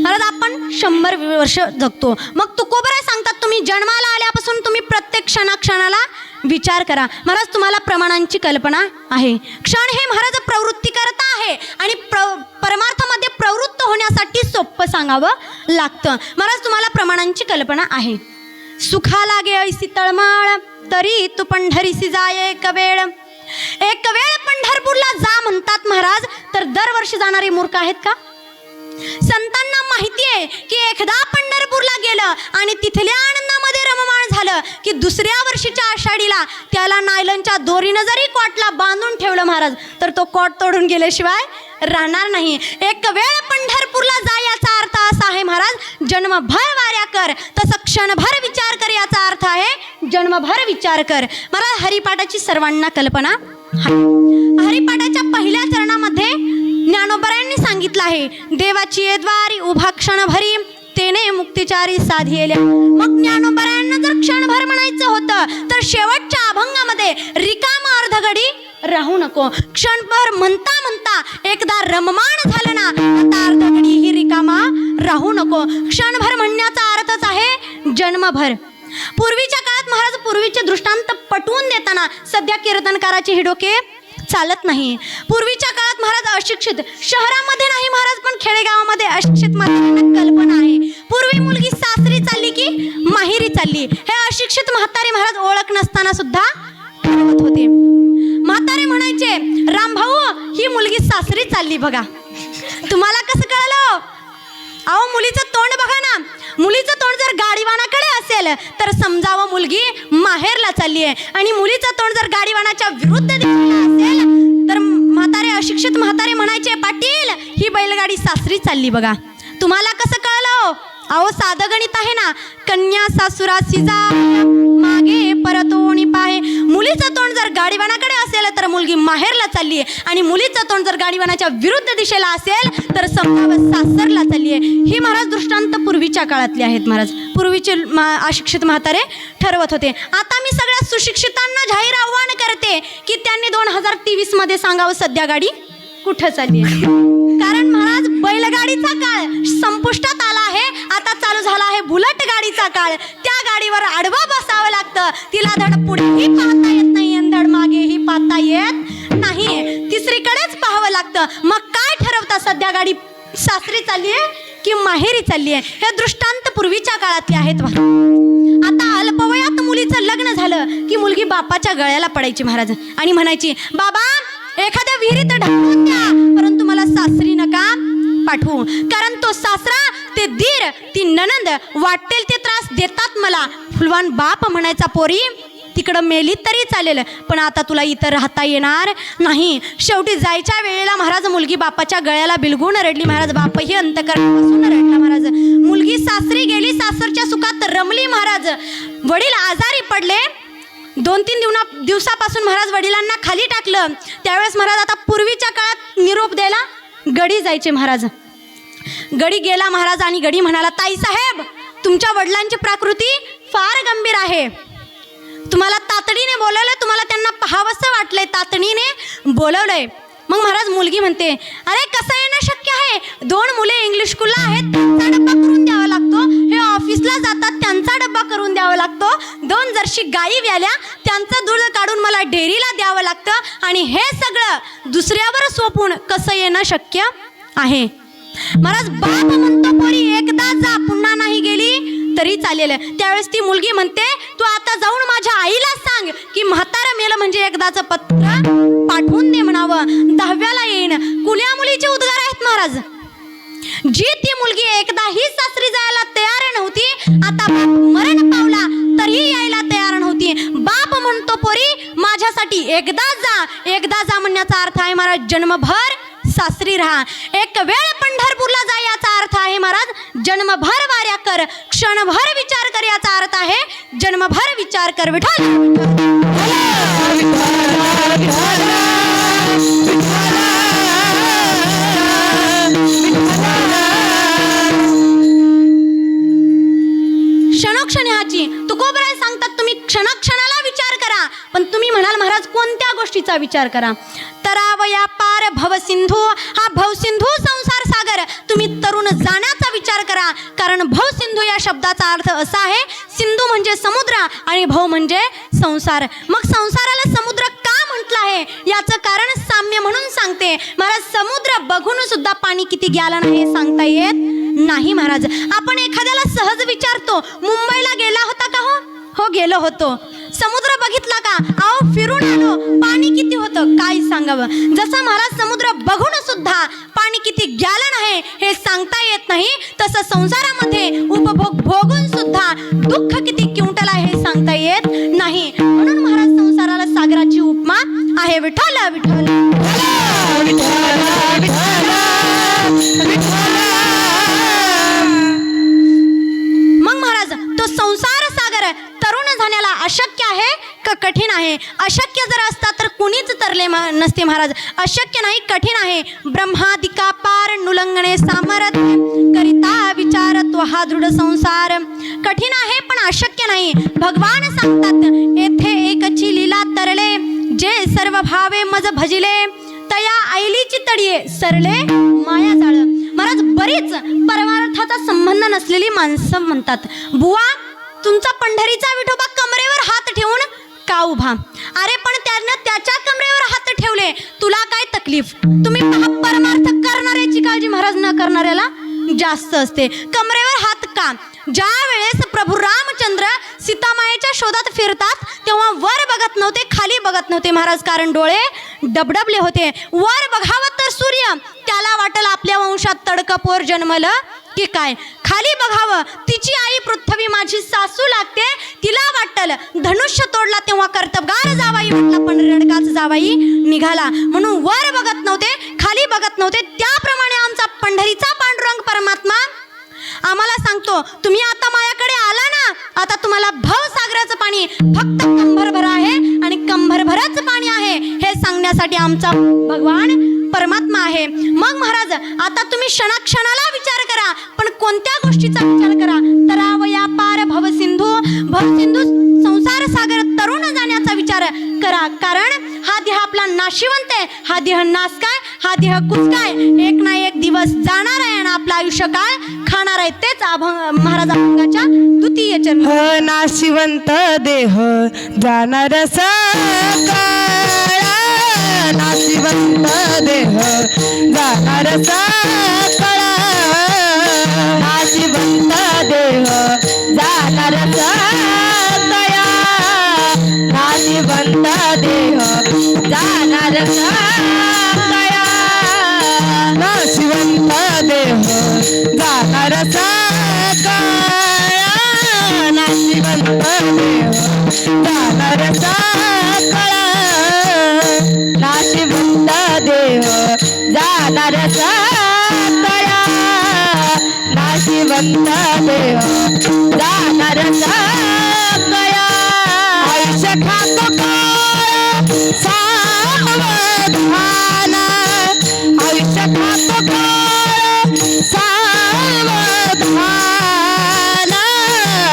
महाराज, आपण 100 वर्ष जगतो. मग तुकोबरा सांगतात तुम्ही जन्माला आल्यापासून तुम्ही प्रत्येक क्षणाक्षणाला विचार करा. महाराज, तुम्हाला प्रमाणांची कल्पना आहे. क्षण हे महाराज प्रवृत्ती करता आहे आणि परमार्थामध्ये प्रवृत्त होण्यासाठी सोपं सांगावं लागतं. महाराज, तुम्हाला प्रमाणांची कल्पना आहे. सुखा लागे ऐसी तळमळ, तरी तू पंढरीसी जाय एक वेळ पंढर पंढरपूरला जा म्हणतात महाराज, तर दरवर्षी जाणारे मूर्ख आहेत का? संतांना माहिती आहे की एकदा पंढरपूरला गेलं आणि तिथल्या आनंदामध्ये रममाण झालं की दुसऱ्या वर्षीच्या आषाढीला त्याला नायलनच्या दोरीनं जरी कॉटला बांधून ठेवलं महाराज, तर तो कॉट तोडून गेल्याशिवाय राहणार नाही. एक वेळ पंढरपूरला जा याचा अर्थ असा आहे महाराज, जन्मभर वाऱ्या कर. तसं क्षणभर विचार कर याचा अर्थ आहे जन्मभर विचार कर. मला हरिपाठाची सर्वांना कल्पना आहे. हरिपाठाच्या पहिल्या चरणामध्ये ज्ञानोबरायांनी सांगितलं आहे, देवाची येद्वारी उभा क्षणभरी तेने मुक्तिचारी साधिएल्या. मग ज्ञानोबरायांना जर क्षणभर म्हणायचं होतं तर शेवटच्या अभंगामध्ये रिकामा अर्धघडी राहू नको. क्षणभर म्हणता म्हणता एकदा रममाण झालं ना, आता अर्धघडी ही रिकामा राहू नको. क्षणभर म्हणण्याचा अर्थच आहे जन्मभर. पूर्वीच्या काळात महाराज पूर्वीचे दृष्टांत पटवून देताना सध्या कीर्तनकाराचे हे डोके चालत नाही. पूर्वीच्या काळात महाराज अशिक्षित, शहरामध्ये नाही महाराज पण खेडेगावामध्ये अशिक्षित म्हाताऱ्यांना कल्पना आहे. पूर्वी मुलगी सासरी चालली की माहेरी चालली हे अशिक्षित म्हातारे महाराज ओळख नसताना सुद्धा ठरवत होते. म्हातारे म्हणायचे, रामभाऊ ही मुलगी सासरी चालली बघा. तुम्हाला कसं कळलं? अहो मुलीचं तोंड बघा ना. मुलीचं तोंड जर गाडीवानाकडे असेल तर समजावं मुलगी माहेरला चालली आहे, आणि मुलीचं तोंड जर गाडीवानाच्या विरुद्ध दिशेला असेल तर म्हातारे अशिक्षित म्हातारे म्हणायचे, पाटील ही बैलगाडी सासरी चालली बघा. तुम्हाला कसं कळलं? अहो साधं गणित आहे ना. कन्या सासुरासी जा मागे परतोणी पाहे. मुलीचं तोंड जर गाडीवानाकडे असेल तर मुलगी माहेरला चालली आहे, आणि मुलीचं तोंड जर गाडीवानाच्या विरुद्ध दिशेला असेल तर समजावं सासरला चालली आहे. ही महाराज दृष्टांत पूर्वीच्या काळातले आहेत महाराज. पूर्वीचे अशिक्षित म्हातारे ठरवत होते. आता मी सगळ्या सुशिक्षितांना जाहीर आव्हान करते की त्यांनी 2023 मध्ये सांगावं सध्या गाडी कुठं चालली आहे. कारण महाराज बैलगाडीचा काळ संपुष्टात आला आहे. आता चालू झाला आहे बुलेट गाडीचा काळ. त्या गाडीवर आडवं बसावं लागतं. तिला धड पुढेही पाहता येत नाही आणि धड मागेही पाहता येत नाही. तिसरीकडेच पाहावं लागतं. मग काय ठरवता, सध्या गाडी सासरी चालली आहे की माहेरी चालली आहे? हे दृष्टांत पूर्वीच्या काळातले आहेत. आता अल्पवयात मुलीचं लग्न झालं की मुलगी बापाच्या गळ्याला पडायची महाराज आणि म्हणायची, बाबा एखाद्या विहिरीत ढकलून द्या, परंतु मला सासरी नका पाठवू. कारण तो सासरा, ते दीर, ती ननंद वाटेल ते त्रास देतात मला. फुलवान बाप म्हणायचा, पोरी तिकडं मेली तरी चालेल, पण आता तुला इथं राहता येणार नाही. शेवटी जायच्या वेळेला महाराज मुलगी बापाच्या गळ्याला बिलगून रडली महाराज. बापही अंतकरणापासून रडला महाराज. मुलगी सासरी गेली, सासरच्या सुखात रमली महाराज. वडील आजारी पडले. 2-3 दिवसापासून महाराज वडिलांना खाली टाकलं. त्यावेळेस महाराज, आता पूर्वीच्या काळात निरोप द्यायला गडी जायचे महाराज. गडी गेला महाराज आणि गडी म्हणाला, ताई साहेब तुमच्या वडिलांची प्रकृती फार गंभीर आहे. तुम्हाला तातडीने बोलवलंय, तुम्हाला त्यांना पाहावंसं वाटलंय, तातडीने बोलवलंय. मग महाराज मुलगी म्हणते, अरे कसं येणं शक्य आहे? 2 मुले इंग्लिश स्कूलला आहेत, त्यांचा डब्बा करून द्यावा लागतो. हे ऑफिसला जातात, त्यांचा डब्बा करून द्यावा लागतो. 2 जर्सी गाई व्याल्या, त्यांचं दूध काढून मला डेअरीला द्यावं लागतं. आणि हे सगळं दुसऱ्यावर सोपून कसं येणं शक्य आहे? महाराज बाप म्हणतो, पोरी एकदा जा, पुन्हा नाही गेली तरी चालेल. त्यावेळेस ती मुलगी म्हणते, तू आता जाऊन माझ्या आईला सांग की म्हातारं मेलं म्हणजे एकदाचं पत्र पाठवून दे म्हणावं, 10व्याला येईन. कुल्या मुलीचे उद्गार आहेत महाराज. जी ती मुलगी एकदाही सासरी जायला तयार नव्हती, आता बाप मरण पावला तरीही यायला तयार नव्हती. बाप म्हणतो, पोरी माझ्यासाठी एकदा जा म्हणण्याचा अर्थ आहे महाराज जन्मभर सासरी राहा. एक वेळ पंढरपूरला जा याचा अर्थ आहे महाराज जन्मभर वाऱ्या कर. क्षणभर विचार कर याचा अर्थ आहे जन्मभर विचार कर. विठ्ठल क्षणोक्षणाची तुकोबराय सांगतात, तुम्ही क्षणाक्षणाला विचार करा. पण तुम्ही म्हणाल महाराज कोणत्या गोष्टीचा विचार करा? तरावया पार भवसिंधू, हा भवसिंधू संसार सागर. तुम्ही तरुण जाण्याचा विचार करा. कारण भवसिंधू या शब्दाचा अर्थ असा आहे, सिंधू म्हणजे समुद्र आणि भव म्हणजे संसार. मग संसाराला समुद्र का म्हटलं आहे याचं कारण साम्य म्हणून सांगते महाराज. समुद्र बघून सुद्धा पाणी किती गेलं नाही हे सांगता येत नाही महाराज. आपण एखाद्याला सहज विचारतो, मुंबईला गेला होता का? हो गेलो होतो. समुद्र बघितला का? अहो फिरून आलो, पाणी किती होतं काय सांगावं. जसं महाराज समुद्र बघून सुद्धा पाणी किती गॅलन आहे हे सांगता येत नाही, तसं संसारामध्ये उपभोग भोगून सुद्धा दुःख किती क्विंटल आहे हे सांगता येत नाही. म्हणून महाराज संसाराला सागराची उपमा आहे. विठ्ठल विठ्ठल मग महाराज तो संसार सागर तरुण जाण्याला अशक्य आहे का कठीण आहे? अशक्य जर असता तर कुणीच तरले नसते महाराज. अशक्य नाही, कठीण आहे. ब्रह्मादिका पार नुलंगणे सामर्थ्य करिता विचार तो हा दृढ संसार. कठीण आहे पण अशक्य नाही. भगवान सांगतात येथे एकची लीला तरले जे सर्व भावे मज भजिले तया आईलीची तडिये सरले माया जाळ. महाराज बरीच परमार्थाचा संबंध नसलेली माणसं म्हणतात, बुवा तुमचा पंढरीचा विठोबा कमरेवर हात ठेवून का उभा? अरे पण त्यानं त्याच्या कमरेवर हात ठेवले, तुला काय तकलीफ? तुम्ही पहा, परमार्थ करणाऱ्याची काळजी महाराज न करणाऱ्याला जास्त असते. कमरेवर हात का? ज्या वेळेस प्रभू रामचंद्र सीतामायेच्या शोधात फिरतात तेव्हा वर बघत नव्हते, खाली बघत नव्हते महाराज, कारण डोळे डबडबले होते. वर बघावं तर सूर्य, त्याला वाटल आपल्या वंशात तडकपोर जन्मलं की काय. खाली बघावं, तिची आई पृथ्वी माझी सासू लागते, तिला वाटल धनुष्य तोडला तेव्हा कर्तबगार जावाई म्हटला पण रडकाच जावाई निघाला. म्हणून वर बघत नव्हते, खाली बघत नव्हते. त्याप्रमाणे आमचा पंढरीचा पांडुरंग परमात्मा आम्हाला सांगतो, तुम्ही आता माझ्याकडे आला ना, आता तुम्हाला भवसागराचं पाणी फक्त कंभरभर आहे आणि कंभरभरच पाणी आहे हे सांगण्यासाठी आमचा भगवान परमात्मा आहे. मग महाराज आता तुम्ही क्षणाक्षणाला विचार करा, पण कोणत्या गोष्टीचा विचार करा? तरावया पार भवसिंधू, भवसिंधू संसार सागर तरुण जाण्याचा विचार करा. कारण हा देह आपला नाशिवंत आहे, हा देह नाश काय, हा देह कुचकाय, एक ना एक दिवस जाणार आहे आणि आपलं आयुष्य काय खाणार आहे. तेच महाराज अभंगाच्या द्वितीय चरण. नाशिवंत देह जाणार सकाळ, नाशिवंत देह जाणार सकाळ, नाशिवंत देह जाणार सकाळ, नाशिवंत देह जाणार सकाळ, नाशिवंत देह जाणार सकाळ, नाशिवंत देह जाणार सकाळ, नाशिवंत देह जाणार सकाळ, नाशिवंत देह जाणार सकाळ. आयुष्य खातो काळ सावधान, आयुष्य खातो काळ सावधान,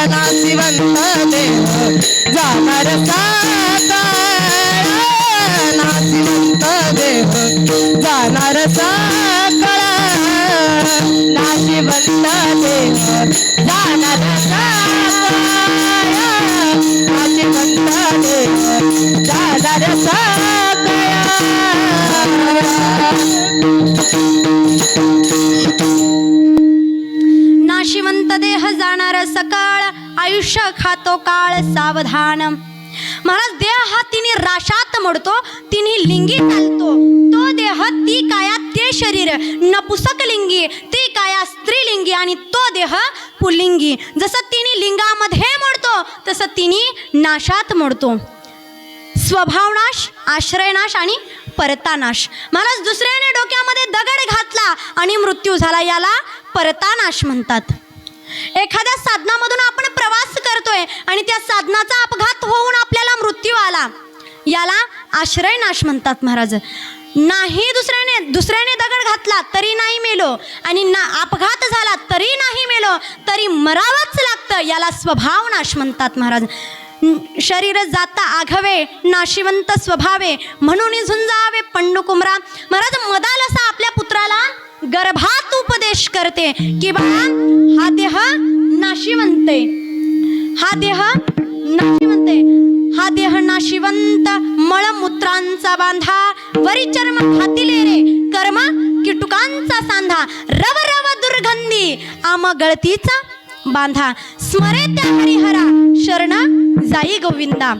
नाशिवंत देह जाणार सकाळ, नाशिवंत देह जाणार सकाळ, नाशिवंत देह जाणार सकाळ, नाशिवंत देह जाणार सकाळ. नाशिवंत देह जाणार सकाळ, आयुष्य खातो काळ सावधान. महाराज देह हा तिन्ही राशात मोडतो, तिन्ही लिंगी चालतो. तो देह ती काया ते शरीर नपुसक लिंगी, ती काया स्त्रीलिंगी आणि तो देह पुल्लिंगी. जसं तिन्ही लिंगामध्ये मोडतो तसं तिन्ही नाशात मोडतो. स्वभावनाश, आश्रयनाश आणि परतानाश. महाराज दुसऱ्याने डोक्यामध्ये दगड घातला आणि मृत्यू झाला, याला परतानाश म्हणतात. एखाद्या साधनामधून आपण प्रवास करतोय आणि त्या साधनाचा अपघात होऊन आपल्याला मृत्यू आला, याला आश्रयनाश म्हणतात महाराज. नाही दुसऱ्याने दगड घातला तरी नाही मेलो आणि अपघात झाला तरी नाही मेलो, तरी मरावंच लागतं, याला स्वभावनाश म्हणतात महाराज. शरीर जाता आघवे नाशिवंत स्वभावे म्हणून झुंजावे पंडुकुमरा. महाराज मदालसा आपल्या पुत्राला गर्भात उपदेश करते की बाळा हा देह नाशिवंत आहे, हा देह नाशिवंत आहे, हा देह नाशिवंत मळमूत्रांचा बांधा, वरी चर्म खातिले रे कर्म किटुकांचा सांधा, रव रव दुर्गंधी आम गळतीचा बांधा, स्मरे त्या हरिहरा शरण जाई गोविंदा.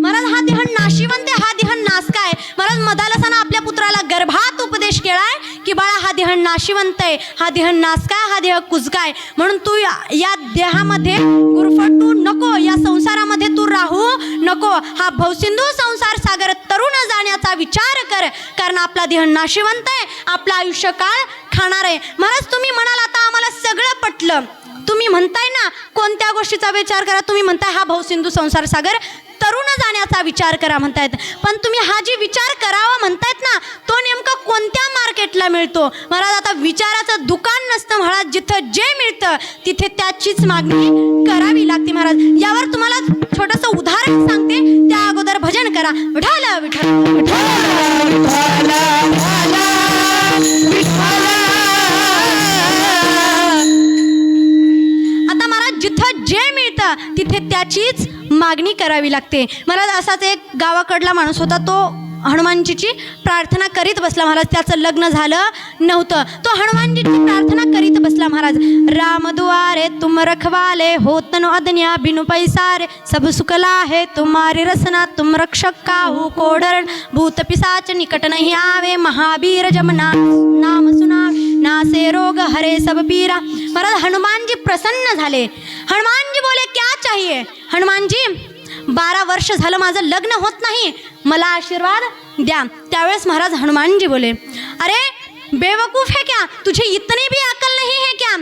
महाराज हा देह नाशिवंत आहे, हा देह नाश काय. महाराज मदालसानं आपल्या पुत्राला गर्भात उपदेश केलाय की बाळा हा देह नाशिवंत आहे, हा देह नाश काय, हा देह कुजकाय. म्हणून तू या देहामध्ये गुरफटू नको, या संसारामध्ये तू राहू नको. हा भवसिंधू संसार सागर तरुण जाण्याचा विचार कर, कारण आपला देह नाशिवंत आहे, आपला आयुष्य काळ खाणार आहे. महाराज तुम्ही म्हणाल आता आम्हाला सगळं पटलं, तुम्ही म्हणताय ना कोणत्या गोष्टीचा विचार करा, तुम्ही म्हणताय हा भवसिंधू संसार सागर तरुण जाण्याचा विचार करा म्हणतायत, पण तुम्ही हा जी विचार करावा म्हणतायत ना तो नेमका कोणत्या मार्केटला मिळतो. महाराज आता विचाराचं दुकान नसतं महाराज, जिथं जे मिळतं तिथे त्याचीच मागणी करावी लागते. महाराज यावर तुम्हाला छोटंसं उदाहरण सांगते, त्या अगोदर भजन करा. विठ्ठल विठ्ठल विठ्ठल आता महाराज जिथं जे मिळतं तिथे त्याचीच मागणी करावी लागते. महाराज असाच एक गावाकडला माणूस होता, तो हनुमानजीची प्रार्थना करीत बसला. महाराज त्याचं लग्न झालं नव्हतं, तो हनुमानजीची प्रार्थना करीत बसला. महाराज रामद्वारे तुम रखवाले होत न अदन्या बिनु पैसारे सब सुकला है तुम्हारी रसना तुम रक्षक काहू कोडरण भूत पिसाच निकट नहीं आवे महावीर जमना नाम सुना नासे रोग हरे सब पीरा. महाराज हनुमानजी प्रसन्न झाले. हनुमानजी बोले क्या चाहिए. हनुमानजी 12 वर्ष झालं माझं लग्न होत नाही, मला आशीर्वाद द्या. त्यावेळेस महाराज हनुमानजी बोले अरे बेवकूफ है क्या, तुझे इतनी भी अकल नहीं है क्या.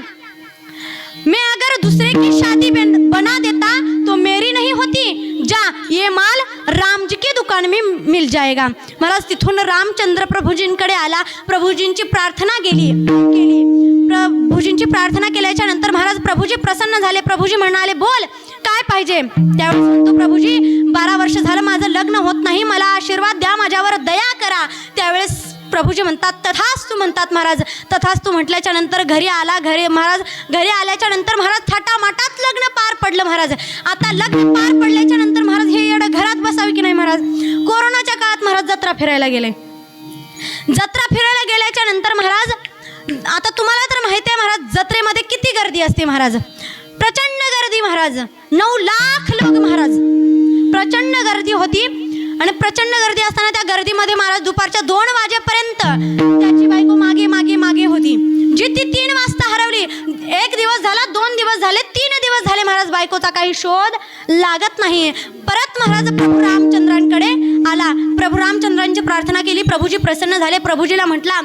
मैं अगर दूसरे की शादी बना देता तो मेरी नहीं होती. जा ये माल राम जी की दुकान में मिल जाएगा. महाराज तिथून रामचंद्र प्रभूजींकडे आला, प्रभूजींची प्रार्थना केली. प्रभूजींची प्रार्थना केल्याच्या नंतर महाराज प्रभूजी प्रसन्न झाले. प्रभूजी म्हणाले बोल काय पाहिजे. त्यावेळेस म्हणतो प्रभूजी 12 वर्ष झालं माझं लग्न होत नाही, मला आशीर्वाद द्या, माझ्यावर दया करा. त्यावेळेस प्रभूजी म्हणतात तथास्तु म्हणतात. महाराज तथास्तु म्हटल्याच्या नंतर घरी आल्याच्या नंतर महाराज थाटामाटात लग्न पार पडलं. महाराज आता लग्न पार पडल्याच्या नंतर महाराज हे येडं घरात बसावी की नाही. महाराज कोरोनाच्या काळात महाराज जत्रा फिरायला गेले. जत्रा फिरायला गेल्याच्या नंतर महाराज आता तुम्हाला तर माहिती आहे महाराज जत्रेमध्ये किती गर्दी असते. महाराज प्रचंड गर्दी. महाराज 9 लाख लोक. महाराज प्रचंड गर्दी होती आणि प्रचंड गर्दी असताना त्या गर्दीमध्ये महाराज दुपारच्या 2 वाजेपर्यंत त्याची बायको मागे मागे मागे होती, जी ती 3 वाजता हरवली. 1 दिवस झाला, 2 दिवस झाले, 3 दिवस झाले महाराज बायकोचा काही शोध लागत नाही. परत महाराज प्रभू रामचंद्रांकडे आला. प्रभू रामचंद्रांची प्रार्थना केली. प्रभूजी प्रसन्न झाले. प्रभूजीला म्हटला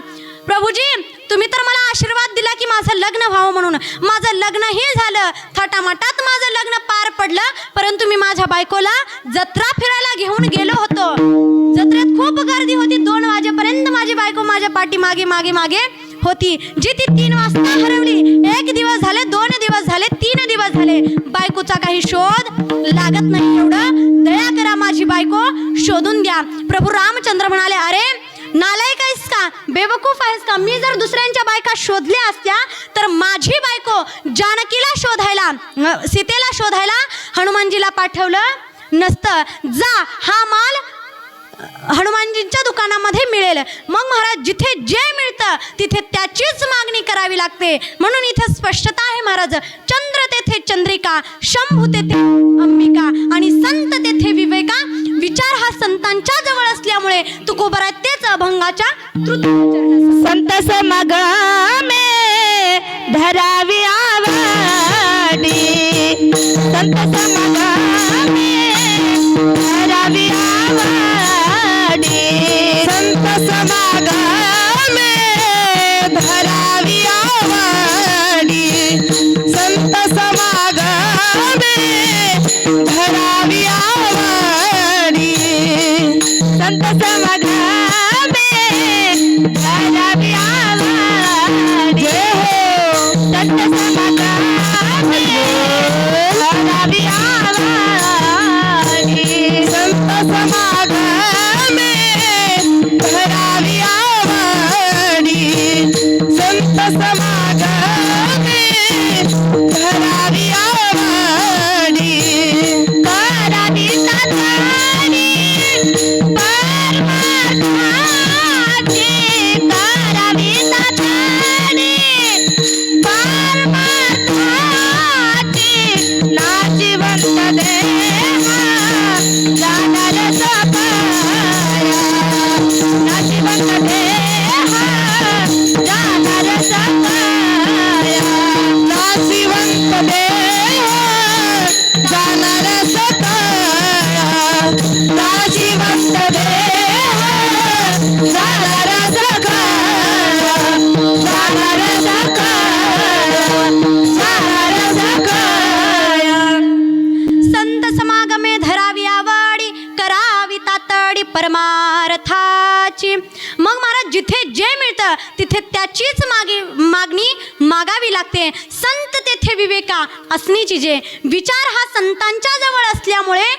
प्रभूजी तुम्ही तर मला आशीर्वाद दिला की माझं लग्न व्हावं म्हणून, माझं लग्नही झालं, थाटामाटात माझं लग्न पार पडलं, परंतु मी माझ्या बायकोला जत्रा फिरायला घेऊन गेलो होतो. जत्रेत खूप गर्दी होती. 2 वाजेपर्यंत माझी बायको माझ्या पाठी मागे मागे मागे होती, जी ती 3 वाजता हरवली. 1 दिवस झाले, 2 दिवस झाले, 3 दिवस झाले, बायकोचा काही शोध लागत नाही. एवढं दया करा, माझी बायको शोधून द्या. प्रभू रामचंद्र म्हणाले अरे नालायक आहेस का, बेवकूफ आहेस का. मी जर दुसऱ्यांच्या बायका शोधल्या असत्या तर माझी बायको जानकीला शोधायला, सीतेला शोधायला हनुमानजीला पाठवलं नसतं. जा हा माल हनुमानजींच्या दुकानामध्ये मिळेल. मग महाराज जिथे जे मिळतं तिथे त्याचीच मागणी करावी लागते. म्हणून इथे स्पष्टता आहे महाराज. चंद्र तेथे चंद्रिका, शंभू तेथे अंबिका आणि संत तेथे विवेका. विचार हा संतांच्या जवळ असल्यामुळे तुकोबरा तेच अभंगाच्या तृतीय संत समागमे धरावी आवडी. संत समागमे धरावी आवडी. संत समागमे धरावी आवडी. संत समागमे धरावी आवडी. संत समागमे धरावी आवडी. संत समागमे धरावी आवडी. त्याचीच मागणी मागावी लागते. संत तेथे विवेका असणीची जे विचार हा संतांच्या जवळ असल्यामुळे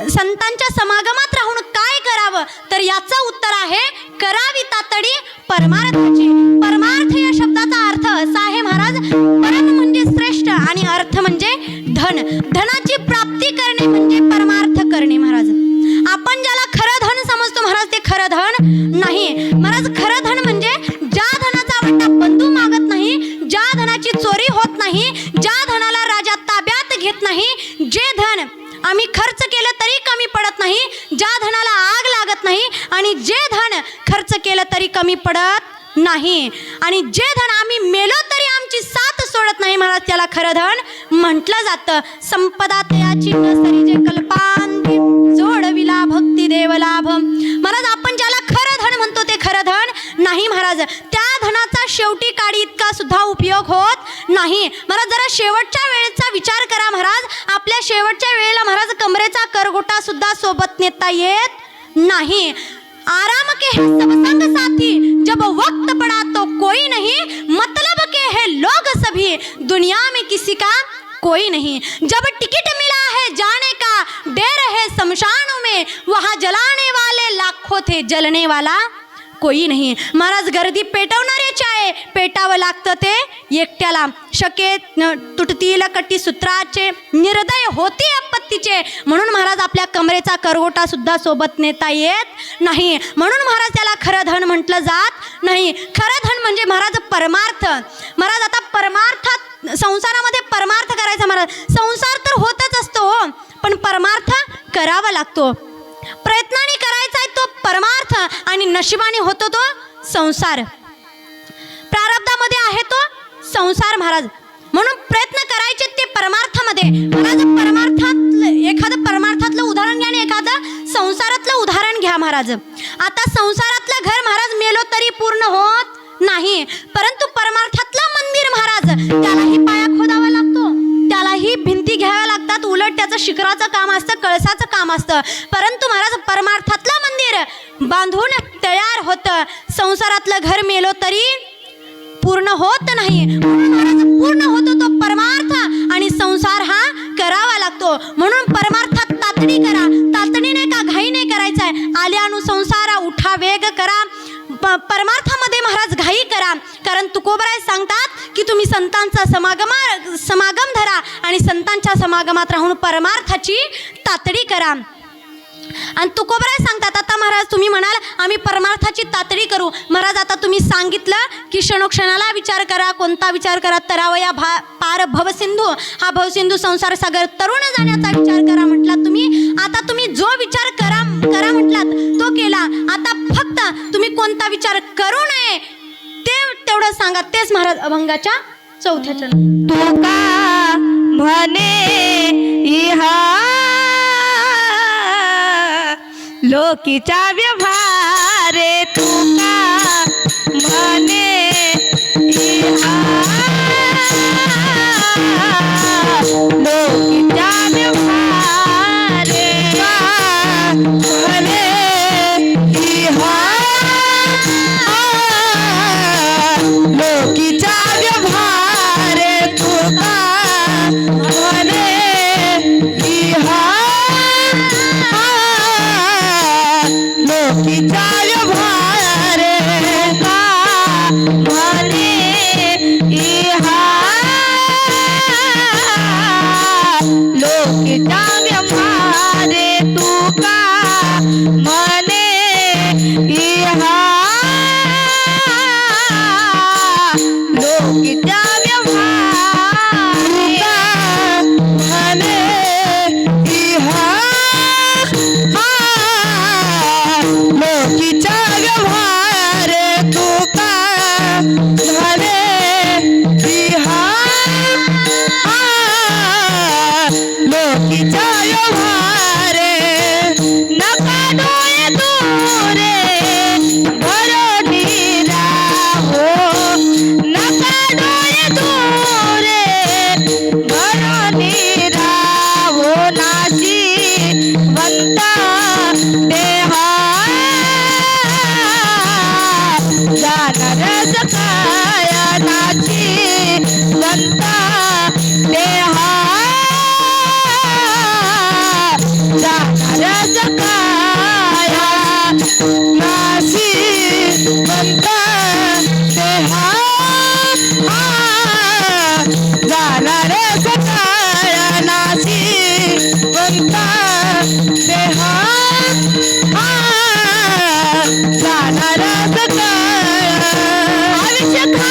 संतांच्या समागमात राहून काय करावं, तर याचं उत्तर आहे करावी तातडी परमार्थाची. परमार्थ या शब्दाचा अर्थ असा आहे महाराज, परम म्हणजे श्रेष्ठ आणि अर्थ म्हणजे धन. धनाची प्राप्ती करणे म्हणजे परमार्थ करणे महाराज. आपण ज्याला खरं धन समजतो महाराज ते खरं धन नाही महाराज. खरं धन म्हणजे ज्या धनाचा वाटा बंधू मागत नाही, ज्या धनाची चोरी होत नाही, ज्या धनाला राजा ताब्यात घेत नाही, जे धन आम्ही खर्च केलं तरी कमी पडत नाही, ज्या धनाला आग लागत नाही, आणि जे धन खर्च केलं तरी कमी पडत नाही, आणि जे धन आम्ही मेलो तरी आमची साथ सोडत नाही महाराज, त्याला खरं धन म्हटलं जातं. संपदा तयाची न सरी जे कल्पांती जोडविला भक्ती देव लाभ. महाराज आपण ज्याला खरं धन म्हणतो ते खरं धन नाही महाराज. त्या धनाचा शेवटी काडी इतका सुद्धा उपयोग होत नाही महाराज. जरा शेवटच्या वेळेचा विचार करा महाराज. आपल्या शेवटच्या वेळेला महाराज कमरेचा करगोटा सुद्धा सोबत नेता येत नाही. आराम के है सब संग साथी, जब वक्त पड़ा तो कोई नहीं, मतलब के है लोग सभी, दुनिया में किसी का कोई नहीं. जब टिकट मिला है जाने का, डेर है शमशानों में, वहाँ जलाने वाले लाखों थे, जलने वाला कोई नहीं. महाराज गर्दी पेटवणाऱ्याची आहे, पेटावं लागतं ते एकट्याला. शके तुटतील कटी सूत्राचे, निर्दय होती आपत्तीचे, म्हणून महाराज आपल्या कमरेचा करगोटा सुद्धा सोबत नेता येत नाही. म्हणून महाराज त्याला खरं धन म्हटलं जात नाही. खरं धन म्हणजे महाराज परमार्थ. महाराज आता परमार्थात संसारामध्ये परमार्थ करायचा महाराज. संसार तर होतच असतो हो, पण परमार्थ करावा लागतो. प्रयत्नाने करायचा आहे तो परमार्थ, आणि नशिबाने होतो तो संसार. प्रारब्धामध्ये आहे तो संसार महाराज. म्हणून प्रयत्न करायचे ते परमार्थामध्ये. महाराज एखादं परमार्थातलं उदाहरण घ्या आणि एखादं संसारातलं उदाहरण घ्या महाराज. आता संसारातलं घर महाराज मेलो तरी पूर्ण होत नाही, परंतु परमार्थातलं मंदिर महाराज त्यालाही पाया खोदावा लागतो, त्यालाही भिंती घ्याव्या लागतात, उलट त्याचं शिखराचं काम असतं, कळसाचं काम असतं. परंतु महाराज परमार्थातलं मंदिर बांधून तयार होतं. संसारातलं घर मेलो तरी पूर्ण होत नाही, महाराज पूर्ण होतो तो परमार्थ, आणि संसार हा करावा लागतो. म्हणून परमार्थात तातडी करा. तातडीने का घाई नाही करायचं आहे. आल्यानु संसारा उठा वेग करा. परमार्थामध्ये महाराज घाई करा, कारण तुकोबराय सांगतात की तुम्ही संतांचा समागम धरा आणि संतांच्या समागमात राहून परमार्थाची तातडी करा. आणि तुकोबराय सांगतात, आता महाराज तुम्ही म्हणाल आम्ही परमार्थाची तातडी करू. महाराज आता तुम्ही सांगितलं की क्षणोक्षणाला विचार करा. कोणता विचार करा? तरावया पार भवसिंधू, हा भवसिंधू संसार सागर तरुण जाण्याचा विचार करा म्हटला तुम्ही. आता तुम्ही जो विचार करा म्हटलात तो केला. आता फक्त तुम्ही कोणता विचार करू नये ते तेवढं सांगा. तेच महाराज अभंगाच्या चौथ्या चरण. तुका म्हणे इहा लोकीचा व्यवहारे, तुका म्हणे इहा लोकीचा व्यवहारे, म्हणे इहा लोकीचा व्यवहारे, तुका म्हणे इहा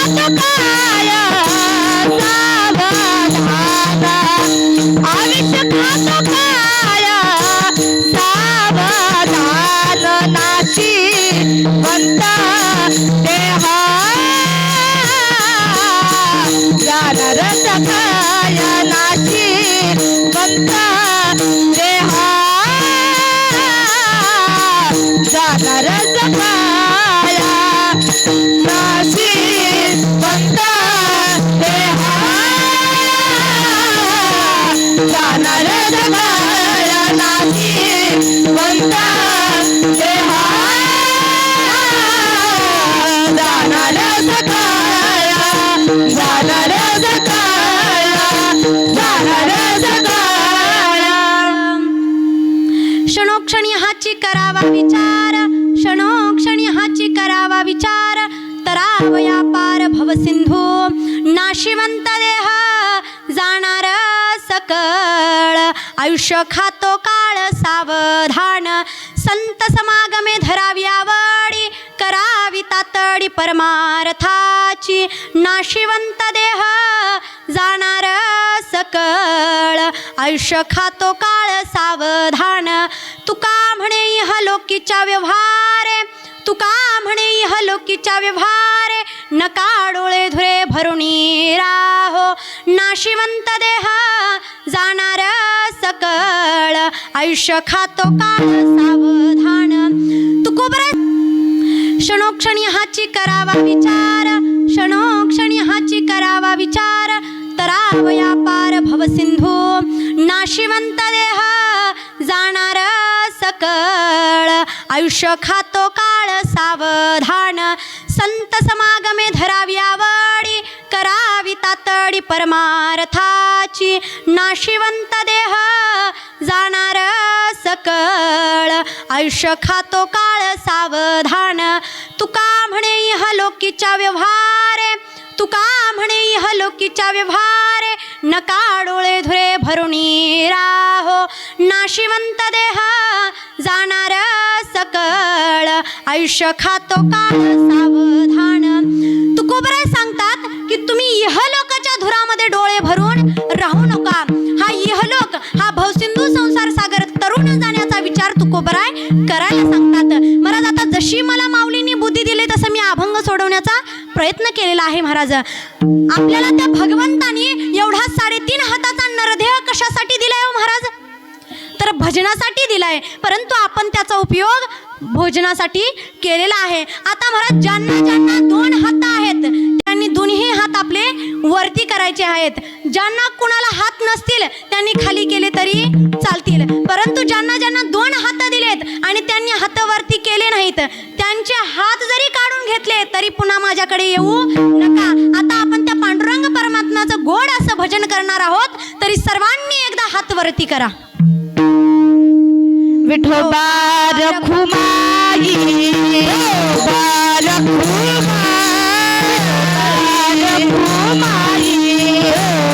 खातो काय सावधान आविष खातो काय सावधान नाशी बनता देहा जाणार सकाय नाशी बनता देहा जाणार सकाय नाशी बनता देहा जाणार सकाय नाशी बनता देहा जाणार सकाय जाणार सकाय जाणार सकाय क्षणोक्षणी हाची करावा विचार क्षणोक्षणी हाची करावा विचार तरावया पार भवसिंधू नाशिवंत देह जाणार सकळ आयुष्य खातो काळ सावधान संत समागमे धरावी आवडी करावी तातडी परमार्थाची नाशिवंत देह जाणार सकळ आयुष्य खातो काळ सावधान तुका म्हणे इहलोकीच्या व्यवहारे तुका म्हणे इहलोकीच्या व्यवहारे नका डोळे धुरे भरुणी राहो नाशिवंत देह जाणार सकळ आयुष्य खातो काळ सावधान तुकोबर क्षणोक्षणी हाची करावा विचार क्षणोक्षणी हाची करावा विचार तरावया पार भवसिंधू नाशिवंत देह जाणार सकळ आयुष्य खातो काळ सावधान संत समागमे धरावी आवडी करावी तातडी परमार्थाची नाशिवंत देह जाणार सकळ आयुष्य खातो काळ सावधान तुका म्हणे इहलोकीच्या व्यवहारे तुका म्हणे इहलोकीच्या व्यवहारे नका डोळे धुरे भरुणी राहो नाशिवंत देह जाणार सकळ आयुष्य खातो काळ सावधान तुकोबराय सांगतात की तुम्ही इहलोकाच्या धुरामध्ये डोळे भरून राहू नका हा इहलोक हा भवसिंधू संसार सागर तरुण जाण्याचा विचार तुकोबराय करायला सांगतात महाराज आता जशी मला माऊलींनी बुद्धी दिली तसं मी अभंग सोडवण्याचा प्रयत्न केलेला आहे महाराज आपल्याला त्या भगवंतानी एवढा 3.5 हाताचा नरदेह कशासाठी दिलाय हो महाराज तर भजनासाठी दिलाय परंतु आपण त्याचा उपयोग भोजनासाठी केलेला आहे आता महाराज ज्यांना ज्यांना 2 हात आहेत त्यांनी दोन्ही हात आपले वरती करायचे आहेत ज्यांना कुणाला हात नसतील त्यांनी खाली केले तरी चालतील परंतु ज्यांना ज्यांना 2 हात दिलेत आणि त्यांनी हात वरती केले नाहीत त्यांचे हात जरी काढून घेतले तरी पुन्हा माझ्याकडे येऊ नका आता आपण त्या पांडुरंग परमात्म्याचं गोड असं भजन करणार आहोत तरी सर्वांनी एकदा हात वरती करा विठोबा रखुमाई विठोबा रखुमाई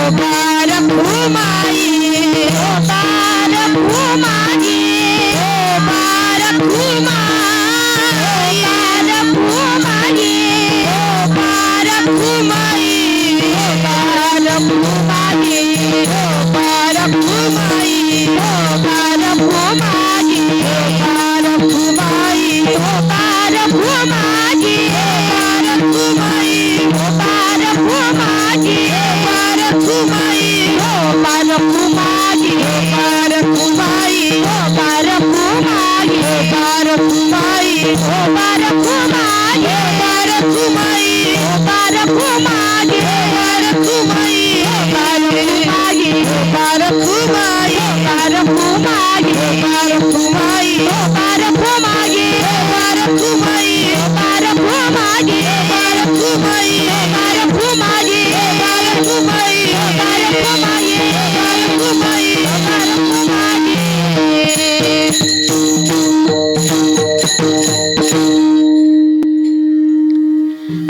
विठोबा रखुमाई विठोबा रखुमाई विठोबा रखुमाई विठोबा रखुमाई विठोबा रखुमाई विठोबा रखुमाई विठोबा रखुमाई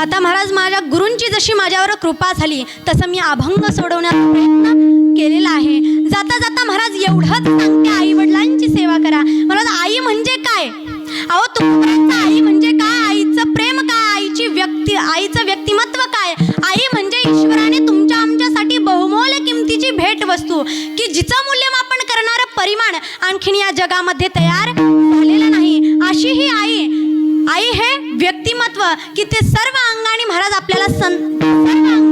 आता महाराज माझ्या गुरूंची जशी माझ्यावर कृपा झाली तसं मी अभंग सोडवण्याचा प्रयत्न केलेला आहे. जाता जाता महाराज एवढंच सांगते, आई वडिलांची सेवा करा. महाराज आई म्हणजे काय? अहो तुमचं आई म्हणजे काय? आईचं प्रेम काय? आईचं व्यक्तिमत्व काय? आणखीन या जगामध्ये तयार झालेला नाही. अशी ही आई हे व्यक्तिमत्व की ते सर्व अंगाने महाराज आपल्याला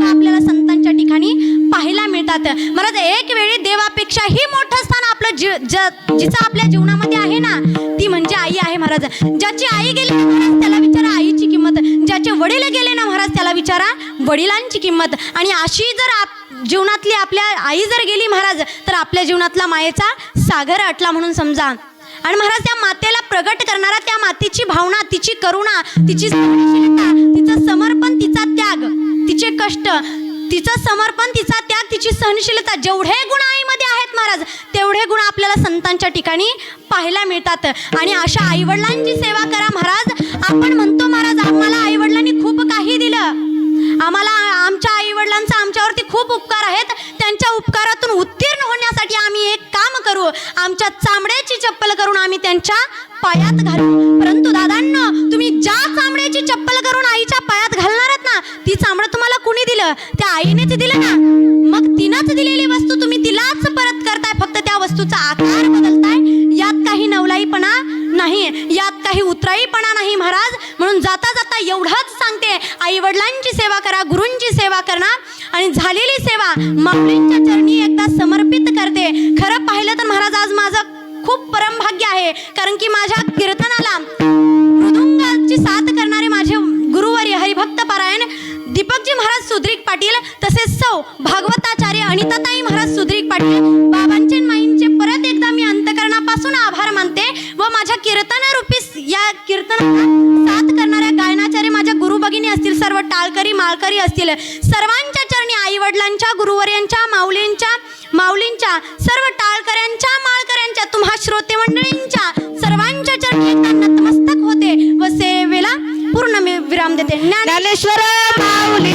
आपल्याला संतांच्या ठिकाणी पाहायला मिळतात. महाराज एक वेळी देवापेक्षाही मोठं स्थान आपलं जिचं आपल्या जीवनामध्ये आहे ना, ती म्हणजे आई आहे महाराज. ज्याची आई गेली ना महाराज त्याला विचारा आईची किंमत, ज्याचे वडील गेले ना महाराज त्याला विचारा वडिलांची किंमत. आणि अशी जर जीवनातली आपल्या आई जर गेली महाराज तर आपल्या जीवनातला मायेचा सागर अटला म्हणून समजा. आणि महाराज त्या मातेला प्रगट करणारा, त्या मातेची भावना, तिची करुणा, तिची सहनशीलता, तिचं समर्पण, तिचा त्याग, तिचे कष्ट, तिचं समर्पण, तिचा त्याग, तिची सहनशीलता, जेवढे गुण आईमध्ये आहेत महाराज तेवढे गुण आपल्याला संतांच्या ठिकाणी पाहायला मिळतात. आणि अशा आईवडिलांची सेवा करा महाराज. आपण म्हणतो महाराज आम्हाला आईवडिलांनी खूप काही दिलं, आम्हाला आमच्या आईवडिलांचा आमच्यावरती खूप उपकार आहेत, त्यांच्या उपकारातून उत्तीर्ण होण्यासाठी आम्ही एक काम करू, आमच्या चामड्याची चप्पल करून आम्ही त्यांच्या पायात घालू. परंतु दादांनो, तुम्ही ज्या चामड्याची चप्पल करून आईच्या पायात घालणार आहात ना, ती चामडं तुम्हाला कुणी दिलं? त्या आईनेच दिलं ना. मग तिनंच दिलेली वस्तू तुम्ही तिलाच परत करताय, फक्त त्या वस्तूचा आकार बदलताय. यात काही नवलाईपणा नाही, यात काही उतराईपणा नाही महाराज. म्हणून जाता जाता एवढंच सांगते, आई वडिलांची सेवा करा, गुरूंची सेवा करा. आणि झालेली सेवा माऊलींच्या चरणी एकदा समर्पित करते. खरं पाहिलं तर महाराज आज माझं खूप परमभाग्य आहे, कारण की माझ्या कीर्तनाला मृदुंगाची साथ करणारे माझे गुरुवर्य हरिभक्त पारायण दीपकजी महाराज सुद्रिक पाटील, तसेच सौ भागवताचार्य अनिताताई महाराज सुद्रिक पाटील, बाबांचे माईंचे परत एकदा मी अंतकरणापासून आभार मानते. व माझ्या कीर्तनरूपी या कीर्तनाला साथ करणाऱ्या गायनाचार्य माझ्या गुरु भगिनी असतील, सर्व टाळकरी माळकरी असतील, सर्वांच्या चरणी आई वडिलांच्या, गुरुवर्यांच्या, माऊलींच्या, सर्व टाळकऱ्यांच्या, माळकऱ्यांच्या, तुम्हा श्रोते मंडळींच्या सर्वांच्या चरणी एकदा नतमस्तक होते व सेवेला पूर्ण विराम देते. ज्ञानेश्वर माऊली